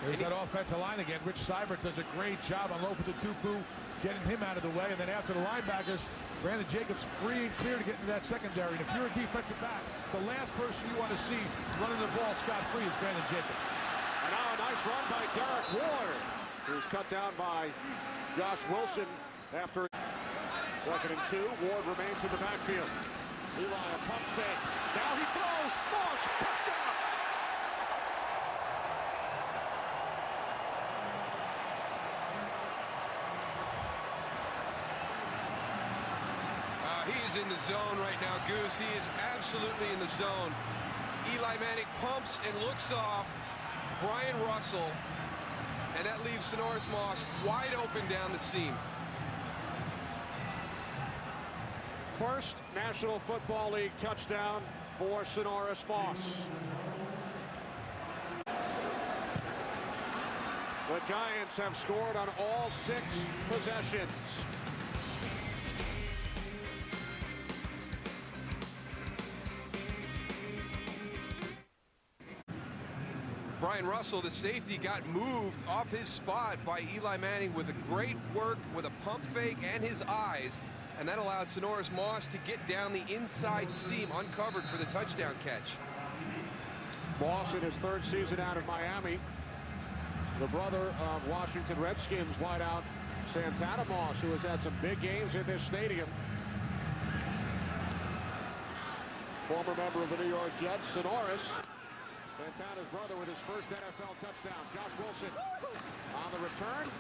There's that offensive line again. Rich Seibert does a great job on Lofa Tupu, getting him out of the way. And then after the linebackers, Brandon Jacobs free and clear to get into that secondary. And if you're a defensive back, the last person you want to see running the ball scot-free is Brandon Jacobs. And now a nice run by Derek Ward, who's cut down by Josh Wilson after. Second and 2, Ward remains in the backfield. Eli, a pump fake. Now he throws. Moss, touchdown! He is in the zone right now, Goose. He is absolutely in the zone. Eli Manning pumps and looks off Brian Russell, and that leaves Sonoris Moss wide open down the seam. First National Football League touchdown for Sonoris Moss. The Giants have scored on all 6 possessions. Brian Russell, the safety, got moved off his spot by Eli Manning with a great work with a pump fake and his eyes, and that allowed Sonoris Moss to get down the inside seam uncovered for the touchdown catch. Moss in his third season out of Miami. The brother of Washington Redskins wideout Santana Moss, who has had some big games in this stadium. Former member of the New York Jets, Sonoris. Santana's brother with his first NFL touchdown. Josh Wilson on the return.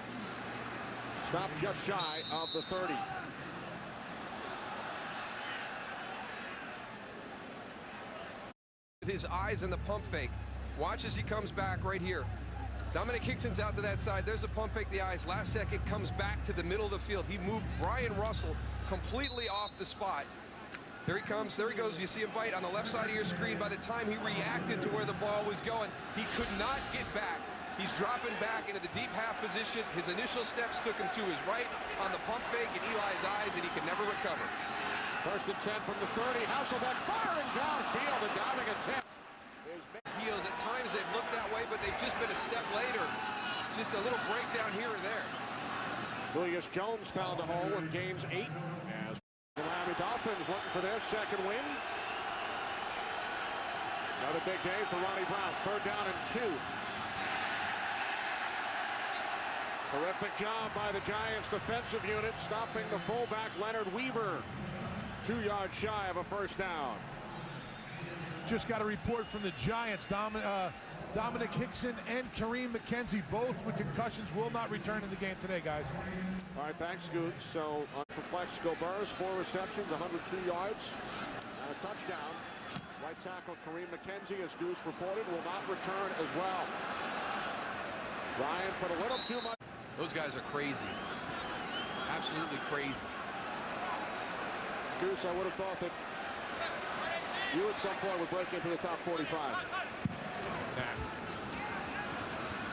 Stopped just shy of the 30. With his eyes in the pump fake. Watch as he comes back right here. Dominic Hickson's out to that side. There's a pump fake, the eyes. Last second comes back to the middle of the field. He moved Brian Russell completely off the spot. There he comes, there he goes. You see him bite on the left side of your screen. By the time he reacted to where the ball was going, he could not get back. He's dropping back into the deep half position. His initial steps took him to his right on the pump fake in Eli's eyes, and he could never recover. First and 10 from the 30. Hasselbeck firing downfield. The diving attempt is heels. At times they've looked that way, but they've just been a step later. Just a little breakdown here or there. Julius Jones found a hole and gains 8 as the Miami Dolphins looking for their second win. Another big day for Ronnie Brown. Third down and 2. Terrific job by the Giants defensive unit stopping the fullback Leonard Weaver. 2 yards shy of a first down. Just got a report from the Giants. Dominic Hickson and Kareem McKenzie, both with concussions, will not return in the game today, guys. All right, thanks, Goose. So for Plexico Burris, 4 receptions, 102 yards, and a touchdown. Right tackle Kareem McKenzie, as Goose reported, will not return as well. Ryan put a little too much. Those guys are crazy. Absolutely crazy. Goose, I would have thought that you at some point would break into the top 45.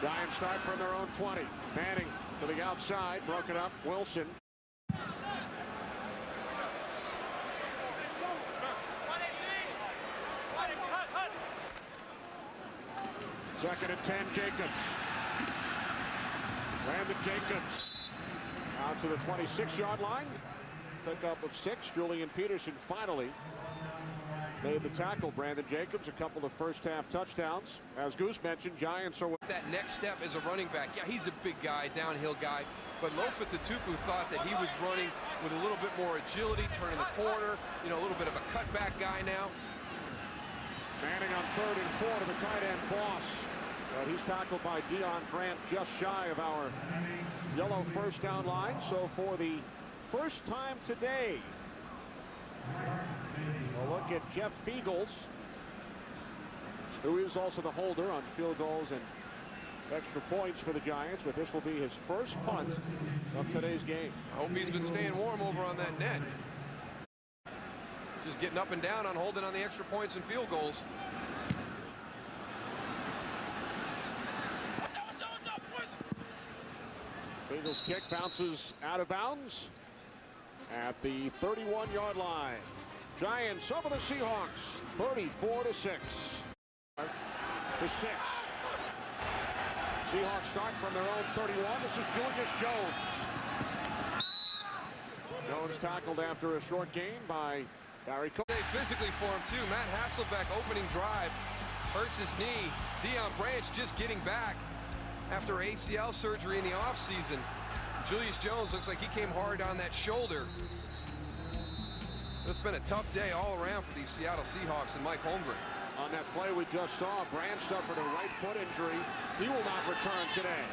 Giants start from their own 20. Manning to the outside, broken up. Wilson. Second and 10, Jacobs. Brandon Jacobs out to the 26-yard line. Pickup of 6. Julian Peterson finally made the tackle. Brandon Jacobs, a couple of first-half touchdowns. As Goose mentioned, Giants are... That next step as a running back. Yeah, he's a big guy, downhill guy. But Lofa Tatupu thought that he was running with a little bit more agility, turning the corner, you know, a little bit of a cutback guy now. Manning on 3rd and 4 to the tight end, Boss. But he's tackled by Deion Grant just shy of our yellow first down line. So for the first time today, we'll look at Jeff Fiegels, who is also the holder on field goals and extra points for the Giants, but this will be his first punt of today's game. I hope he's been staying warm over on that net. Just getting up and down on holding on the extra points and field goals. Fiegels' kick bounces out of bounds at the 31-yard line. Giants over the Seahawks, 34-6. To 6. Seahawks start from their own 31. This is Julius Jones. Jones tackled after a short gain by Barry Cook. Physically for him too. Matt Hasselbeck opening drive hurts his knee. Deion Branch just getting back after ACL surgery in the offseason. Julius Jones looks like he came hard on that shoulder. So it's been a tough day all around for these Seattle Seahawks and Mike Holmgren. On that play we just saw, Branch suffered a right foot injury. He will not return today.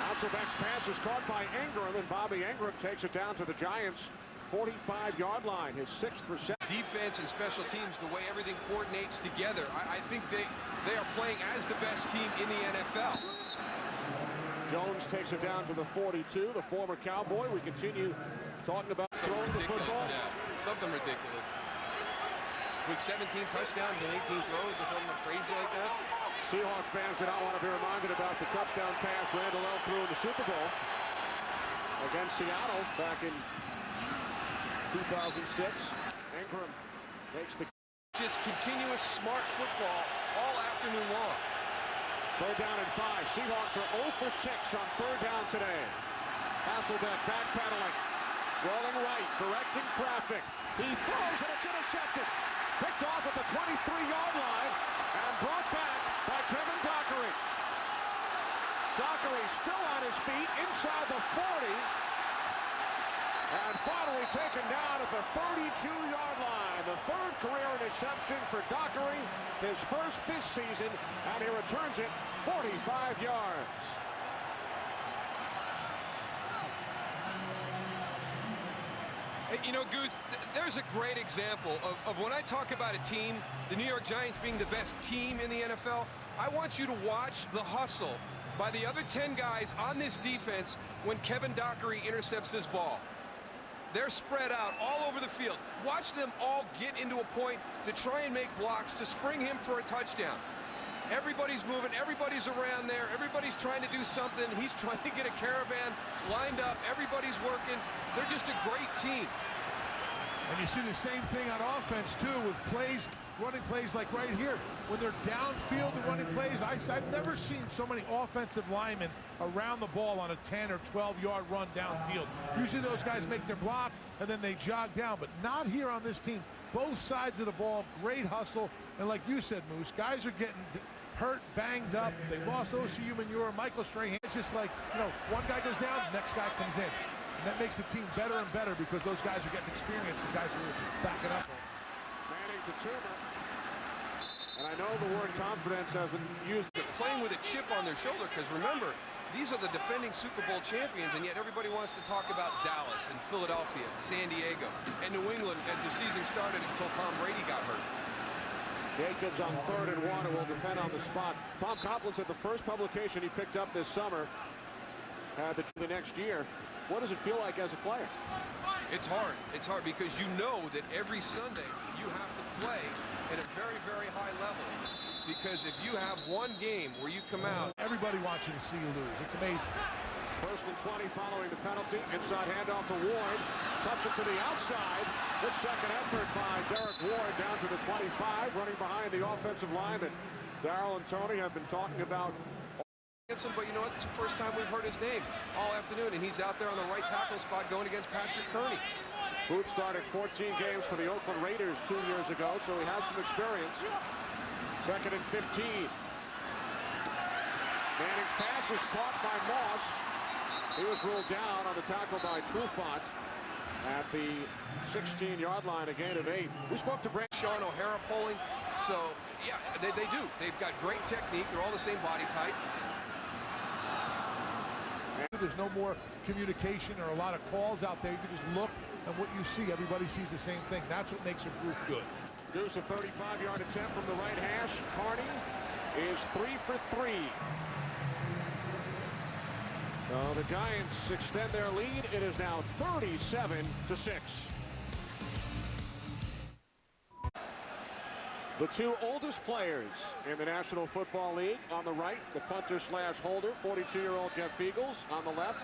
Hasselbeck's pass is caught by Ingram, and Bobby Ingram takes it down to the Giants' 45-yard line, his 6th reception. Defense and special teams, the way everything coordinates together, I think they are playing as the best team in the NFL. Jones takes it down to the 42, the former Cowboy. We continue talking about throwing the football. Yeah, something ridiculous. With 17 touchdowns and 18 throws or something crazy like that. Seahawk fans do not want to be reminded about the touchdown pass Randall L. threw in the Super Bowl against Seattle back in 2006. Ingram makes the Just continuous smart football all afternoon long. Third down and 5. Seahawks are 0 for 6 on third down today. Hasselbeck backpedaling. Rolling right, directing traffic. He throws and it's intercepted. Picked off at the 23-yard line and brought back by Kevin Dockery. Dockery still on his feet inside the 40. And finally taken down at the 32-yard line. The third career interception for Dockery, his first this season, and he returns it 45 yards. You know, Goose, there's a great example of when I talk about a team, the New York Giants being the best team in the NFL, I want you to watch the hustle by the other 10 guys on this defense when Kevin Dockery intercepts this ball. They're spread out all over the field. Watch them all get into a point to try and make blocks to spring him for a touchdown. Everybody's moving, everybody's around there, everybody's trying to do something. He's trying to get a caravan lined up, everybody's working. They're just a great team. And you see the same thing on offense, too, with plays, running plays like right here. When they're downfield and running plays, I've never seen so many offensive linemen around the ball on a 10 or 12-yard run downfield. Usually those guys make their block, and then they jog down, but not here on this team. Both sides of the ball, great hustle. And like you said, Moose, guys are getting hurt, banged up. They lost O.C.U. Manure, Michael Strahan. It's just like, you know, one guy goes down, the next guy comes in. And that makes the team better and better because those guys are getting experience. The guys are backing up. Manning to Toomer. And I know the word confidence has been used. They're playing with a chip on their shoulder because remember, these are the defending Super Bowl champions, and yet everybody wants to talk about Dallas and Philadelphia, and San Diego, and New England as the season started until Tom Brady got hurt. Jacobs on 3rd and 1. It will depend on the spot. Tom Coughlin said the first publication he picked up this summer had the next year. What does it feel like as a player? It's hard. It's hard because you know that every Sunday you have to play at a very, very high level. Because if you have one game where you come out... Everybody wants you to see you lose. It's amazing. 1st and 20 following the penalty. Inside handoff to Ward. Cuts it to the outside. Good second effort by Derek Ward down to the 25. Running behind the offensive line that Darrell and Tony have been talking about. But you know what? It's the first time we've heard his name all afternoon, and he's out there on the right tackle spot going against Patrick Kearney. Booth started 14 games for the Oakland Raiders 2 years ago, so he has some experience. 2nd and 15. Manning's pass is caught by Moss. He was ruled down on the tackle by Trufant at the 16-yard line, a gain of 8. We spoke to Brand Sean O'Hara polling, so yeah, they do. They've got great technique. They're all the same body type. There's no more communication or a lot of calls out there. You can just look, and what you see, everybody sees the same thing. That's what makes a group good. Deuce, a 35-yard attempt from the right hash. Kearney is 3 for 3. So the Giants extend their lead. It is now 37-6. The two oldest players in the National Football League on the right, the punter/holder, 42-year-old Jeff Eagles. On the left,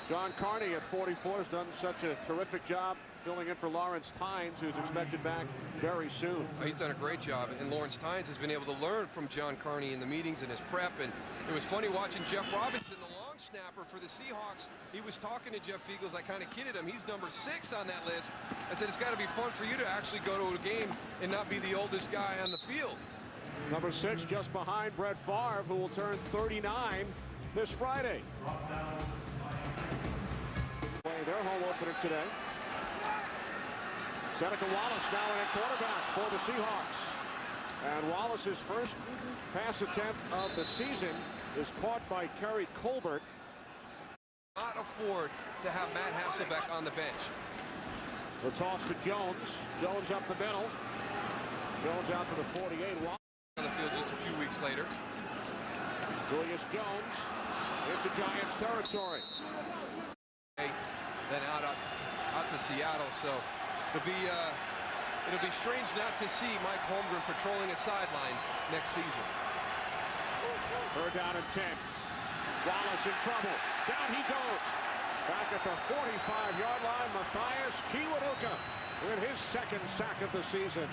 John Kearney at 44 has done such a terrific job filling in for Lawrence Tynes, who's expected back very soon. He's done a great job, and Lawrence Tynes has been able to learn from John Kearney in the meetings and his prep. And it was funny watching Jeff Robinson, the long snapper for the Seahawks. He was talking to Jeff Eagles. I kind of kidded him. He's number 6 on that list. I said, it's got to be fun for you to actually go to a game and not be the oldest guy on the field. Number 6 just behind Brett Favre, who will turn 39 this Friday. Play their home opener today. Seneca Wallace now in at quarterback for the Seahawks. And Wallace's first pass attempt of the season is caught by Kerry Colbert. Not afford to have Matt Hasselbeck on the bench. The toss to Jones. Jones up the middle. Jones out to the 48. On the field just a few weeks later. Julius Jones into Giants territory. Then out to Seattle. So it'll be strange not to see Mike Holmgren patrolling a sideline next season. 3rd down and 10. Wallace in trouble. Down he goes. Back at the 45-yard line, Matthias Kiwanuka with his 2nd sack of the season.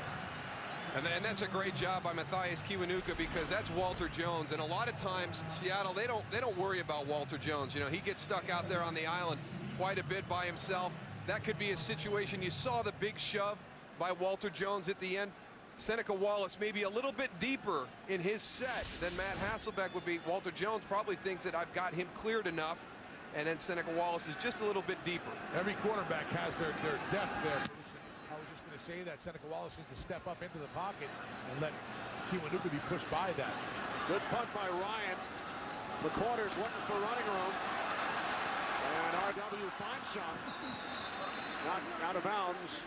And that's a great job by Matthias Kiwanuka, because that's Walter Jones. And a lot of times Seattle, they don't worry about Walter Jones. You know, he gets stuck out there on the island quite a bit by himself. That could be a situation. You saw the big shove by Walter Jones at the end. Seneca Wallace maybe a little bit deeper in his set than Matt Hasselbeck would be. Walter Jones probably thinks that I've got him cleared enough, and then Seneca Wallace is just a little bit deeper. Every quarterback has their depth there. I was just going to say that Seneca Wallace needs to step up into the pocket and let Kiwanuka be pushed by that. Good punt by Ryan. The corner's looking for running room. And RW finds some. Not out of bounds.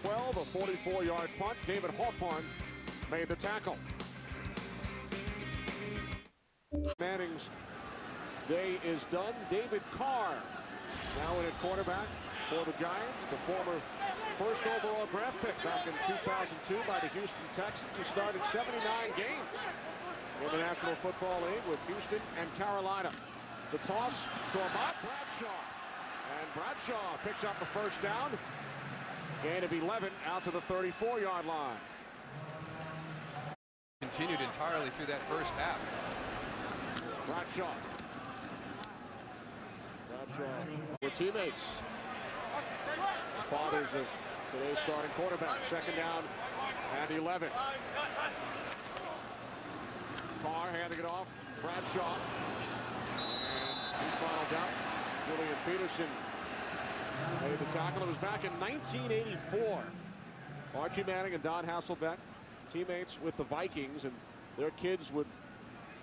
12, a 44-yard punt. David Hawthorne made the tackle. Manning's day is done. David Carr now in at quarterback for the Giants. The former first overall draft pick back in 2002 by the Houston Texans. He started 79 games in the National Football League with Houston and Carolina. The toss to Ahmad Bradshaw. And Bradshaw picks up the first down. Gain of 11 out to the 34-yard line. Continued entirely through that first half. Bradshaw with teammates. The fathers of today's starting quarterback. Second down and 11. Carr handing it off. Bradshaw. And he's bottled out. Julian Peterson made the tackle. It was back in 1984. Archie Manning and Don Hasselbeck, teammates with the Vikings, and their kids would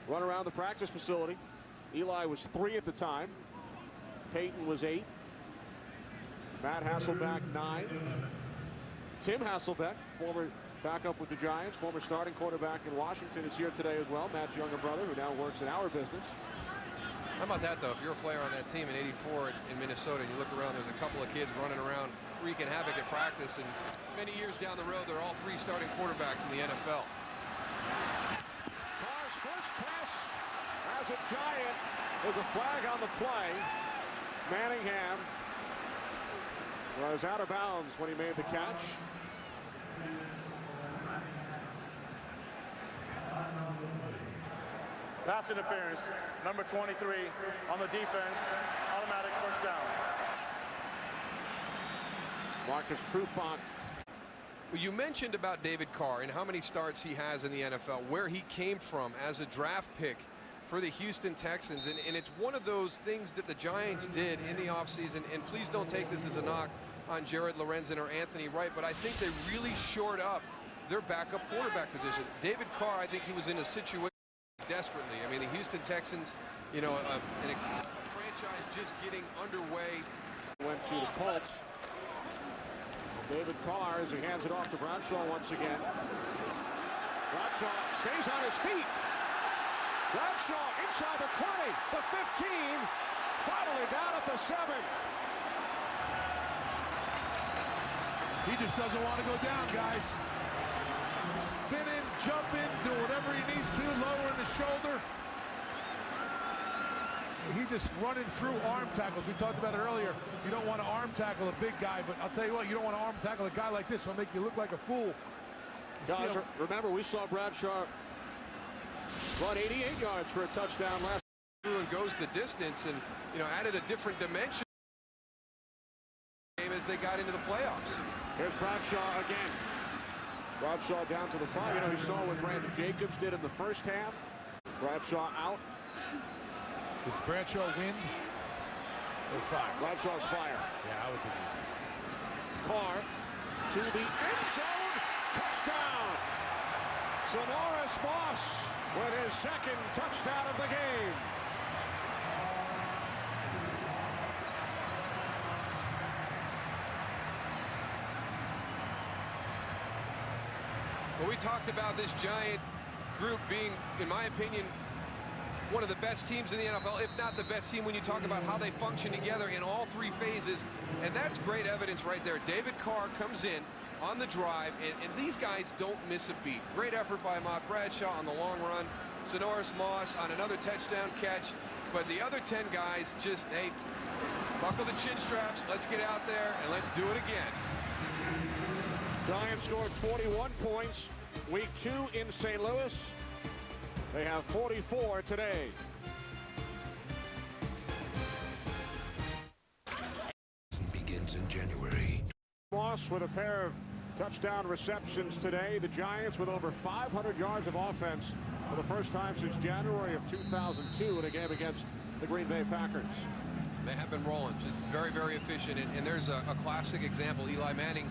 run around the practice facility. Eli was 3 at the time. Peyton was 8. Matt Hasselbeck, 9. Tim Hasselbeck, former backup with the Giants, former starting quarterback in Washington, is here today as well. Matt's younger brother, who now works in our business. How about that, though? If you're a player on that team in '84 in Minnesota, and you look around, there's a couple of kids running around wreaking havoc at practice, and many years down the road, they're all 3 starting quarterbacks in the NFL. Carr's first pass as a Giant. There's a flag on the play. Manningham was out of bounds when he made the catch. Pass interference, number 23 on the defense, automatic first down. Marcus Trufant. Well, you mentioned about David Carr and how many starts he has in the NFL, where he came from as a draft pick for the Houston Texans. And it's one of those things that the Giants did in the offseason. And please don't take this as a knock on Jared Lorenzen or Anthony Wright, but I think they really shored up their backup quarterback position. David Carr, I think he was in a situation desperately. I mean, the Houston Texans, you know, a franchise just getting underway. Went to the Colts. David Carr, as he hands it off to Bradshaw once again. Bradshaw stays on his feet. Bradshaw inside the 20, the 15, finally down at the 7. He just doesn't want to go down, guys. Spinning, jumping, doing whatever he needs to, lowering the shoulder. He just running through arm tackles. We talked about it earlier. You don't want to arm tackle a big guy, but I'll tell you what, you don't want to arm tackle a guy like this. It'll make you look like a fool. Guys, remember, we saw Bradshaw run 88 yards for a touchdown last Through and goes the distance, and added a different dimension game as they got into the playoffs. Here's Bradshaw again. Bradshaw down to the 5. You saw what Brandon Jacobs did in the first half. Bradshaw out. Is Bradshaw win or fire? Bradshaw's fire. Yeah, I would think. Carr to the end zone. Touchdown. Sonoris Moss with his second touchdown of the game. Well, we talked about this Giant group being, in my opinion, one of the best teams in the NFL, if not the best team when you talk about how they function together in all 3 phases. And that's great evidence right there. David Carr comes in on the drive, and these guys don't miss a beat. Great effort by Ahmad Bradshaw on the long run. Sonoris Moss on another touchdown catch. But the other 10 guys just, hey, buckle the chin straps, let's get out there, and let's do it again. Giants scored 41 points week 2 in St. Louis. They have 44 today. Begins in January. Moss with a pair of touchdown receptions today. The Giants with over 500 yards of offense for the first time since January of 2002 in a game against the Green Bay Packers. They have been rolling, just very, very efficient. And there's a classic example. Eli Manning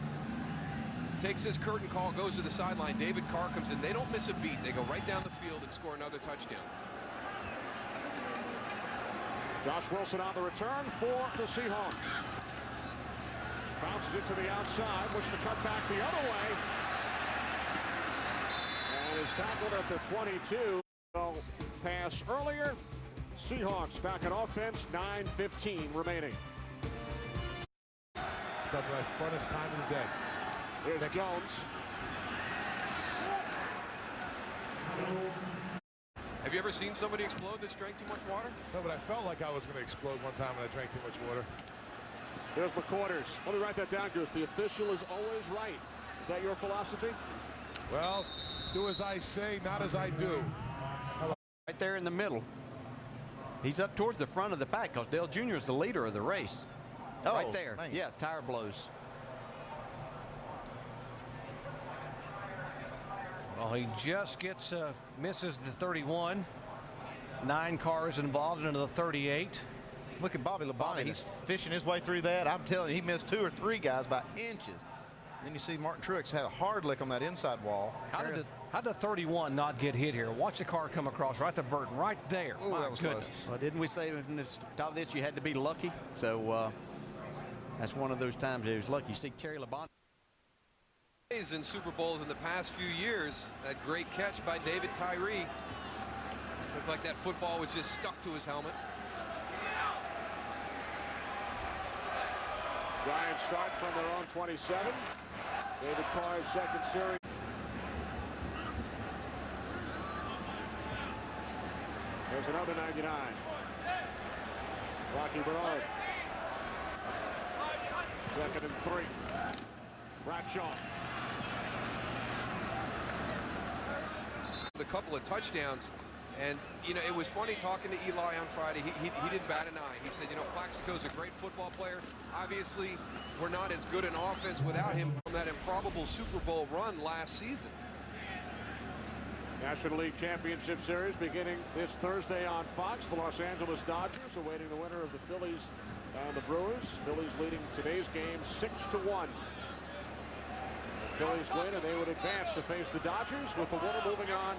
takes his curtain call, goes to the sideline. David Carr comes in. They don't miss a beat. They go right down the field and score another touchdown. Josh Wilson on the return for the Seahawks. Bounces it to the outside, looks to cut back the other way. And is tackled at the 22. So pass earlier. Seahawks back in offense, 9:15 remaining. That's the funnest time of the day. Here's Jones. Have you ever seen somebody explode that's drank too much water? No, but I felt like I was going to explode one time when I drank too much water. There's McQuarters. Let me write that down, Goose. The official is always right. Is that your philosophy? Well, do as I say, not as I do. Right there in the middle. He's up towards the front of the pack because Dale Jr. is the leader of the race. Oh, right there. man. Yeah, tire blows. Well, he just gets misses the 31. 9 cars involved into the 38. Look at Bobby Labonte. He's fishing his way through that. I'm telling you, he missed 2 or 3 guys by inches. Then you see Martin Truex had a hard lick on that inside wall. How did the 31 not get hit here? Watch the car come across right to Burton, right there. Ooh, My that was goodness. close. Well, didn't we say in the top of this you had to be lucky? So that's one of those times he was lucky. You see Terry Labonte. In Super Bowls in the past few years, that great catch by David Tyree. Looked like that football was just stuck to his helmet. Giants start from their own 27. David Carr's second series. There's another 99. Rocky Bernard. Second and 3. Bradshaw. A couple of touchdowns, and you know, it was funny talking to Eli on Friday. He didn't bat an eye. He said, you know, Plaxico's a great football player. Obviously, we're not as good in offense without him from that improbable Super Bowl run last season. National League Championship Series beginning this Thursday on Fox. The Los Angeles Dodgers awaiting the winner of the Phillies and the Brewers. Phillies leading today's game 6-1. The Phillies win and they would advance to face the Dodgers, with the winner moving on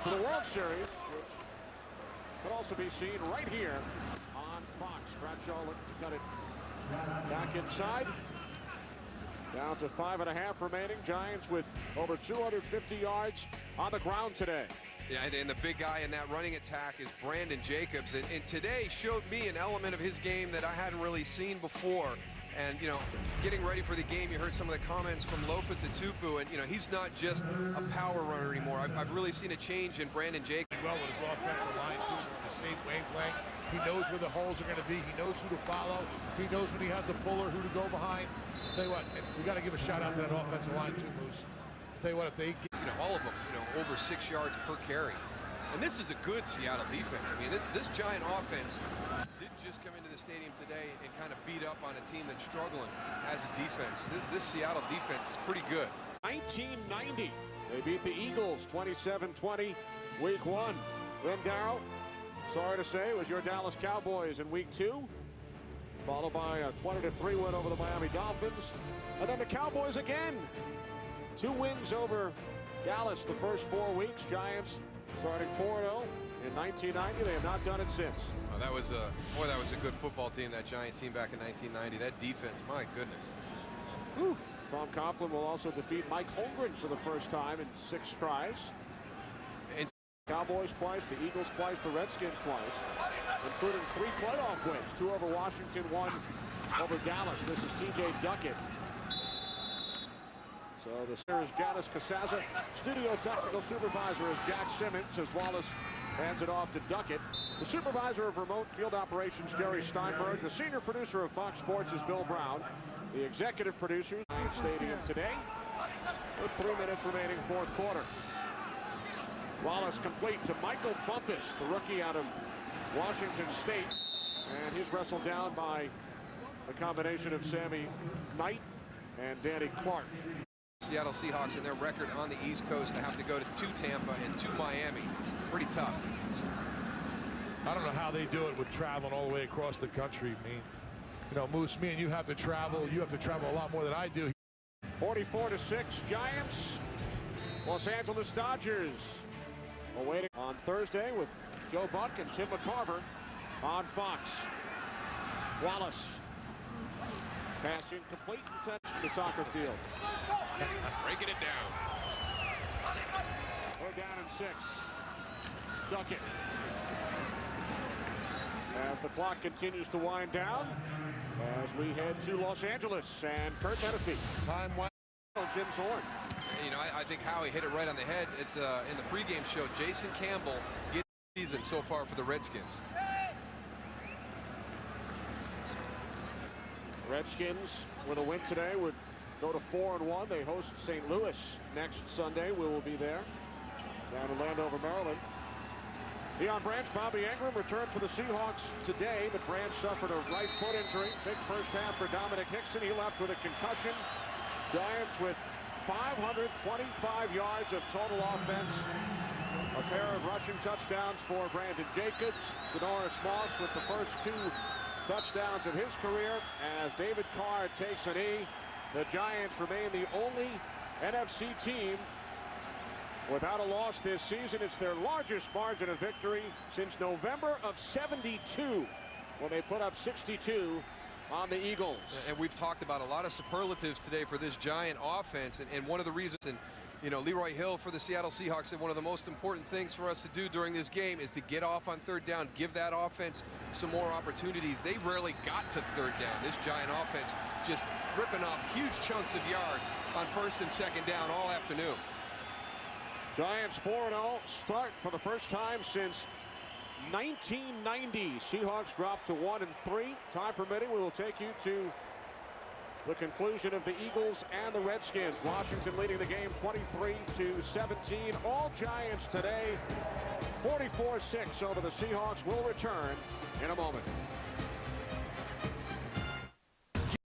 to the World Series, which could also be seen right here on Fox. Bradshaw looking to cut it back inside. Down to 5.5 remaining. Giants with over 250 yards on the ground today. Yeah, and the big guy in that running attack is Brandon Jacobs. And today showed me an element of his game that I hadn't really seen before. And, you know, getting ready for the game, you heard some of the comments from Lofa Tatupu. And, you know, he's not just a power runner anymore. I've really seen a change in Brandon Jacobs. Well, with his offensive line, too, on the same wavelength. He knows where the holes are going to be. He knows who to follow. He knows when he has a puller, who to go behind. I'll tell you what, we got to give a shout out to that offensive line too, Moose. I'll tell you what, if they get, you know, all of them, you know, over 6 yards per carry. And this is a good Seattle defense. I mean, this Giant offense didn't just come into the stadium today and kind of beat up on a team that's struggling as a defense. This Seattle defense is pretty good. 1990, they beat the Eagles 27-20 week 1. Then Darrell, sorry to say, it was your Dallas Cowboys in week 2, followed by a 20-3 win over the Miami Dolphins. And then the Cowboys again. 2 wins over Dallas the first 4 weeks. Giants starting 4-0 in 1990. They have not done it since. Oh, that was a good football team, that Giant team back in 1990. That defense, my goodness. Whew. Tom Coughlin will also defeat Mike Holmgren for the first time in 6 tries. And Cowboys twice, the Eagles twice, the Redskins twice, including 3 playoff wins, 2 over Washington, 1 over Dallas. This is TJ Duckett. So the series Janice Casaza. Studio technical supervisor is Jack Simmons, as Wallace hands it off to Duckett. The supervisor of remote field operations, Jerry Steinberg. The senior producer of Fox Sports is Bill Brown. The executive producers in Stadium today. with 3 minutes remaining, fourth quarter. Wallace complete to Michael Bumpus, the rookie out of Washington State. And he's wrestled down by a combination of Sammy Knight and Danny Clark. Seattle Seahawks and their record on the East Coast to have to go to Tampa and to Miami. Pretty tough. I don't know how they do it with traveling all the way across the country. I mean, you know, Moose, me and you have to travel. You have to travel a lot more than I do. 44-6 Giants. Los Angeles Dodgers awaiting on Thursday with Joe Buck and Tim McCarver on Fox. Wallace. Pass incomplete. Touch from the soccer field. Breaking it down. We're down in 6. Duckett. As the clock continues to wind down, as we head to Los Angeles and Kurt Menefee. Time one. Jim Zorn. You know, I think Howie hit it right on the head in the pregame show. Jason Campbell gets the season so far for the Redskins. Redskins with a win today would go to 4-1. They host St. Louis next Sunday. We will be there down in Landover, Maryland. Deion Branch, Bobby Ingram returned for the Seahawks today, but Branch suffered a right foot injury. Big first half for Dominic Hickson. He left with a concussion. Giants with 525 yards of total offense. A pair of rushing touchdowns for Brandon Jacobs. Sonoris Moss with the first 2 touchdowns of his career. As David Carr takes a knee, the Giants remain the only NFC team without a loss this season. It's their largest margin of victory since November of '72, when they put up 62 on the Eagles. And we've talked about a lot of superlatives today for this Giant offense, and one of the reasons, and you know, Leroy Hill for the Seattle Seahawks said one of the most important things for us to do during this game is to get off on third down, give that offense some more opportunities. They rarely got to third down. This Giant offense just ripping off huge chunks of yards on first and second down all afternoon. Giants 4-0 start for the first time since 1990. Seahawks dropped to 1-3. Time permitting, we will take you to the conclusion of the Eagles and the Redskins. Washington leading the game 23-17. All Giants today. 44-6 over the Seahawks. Will return in a moment.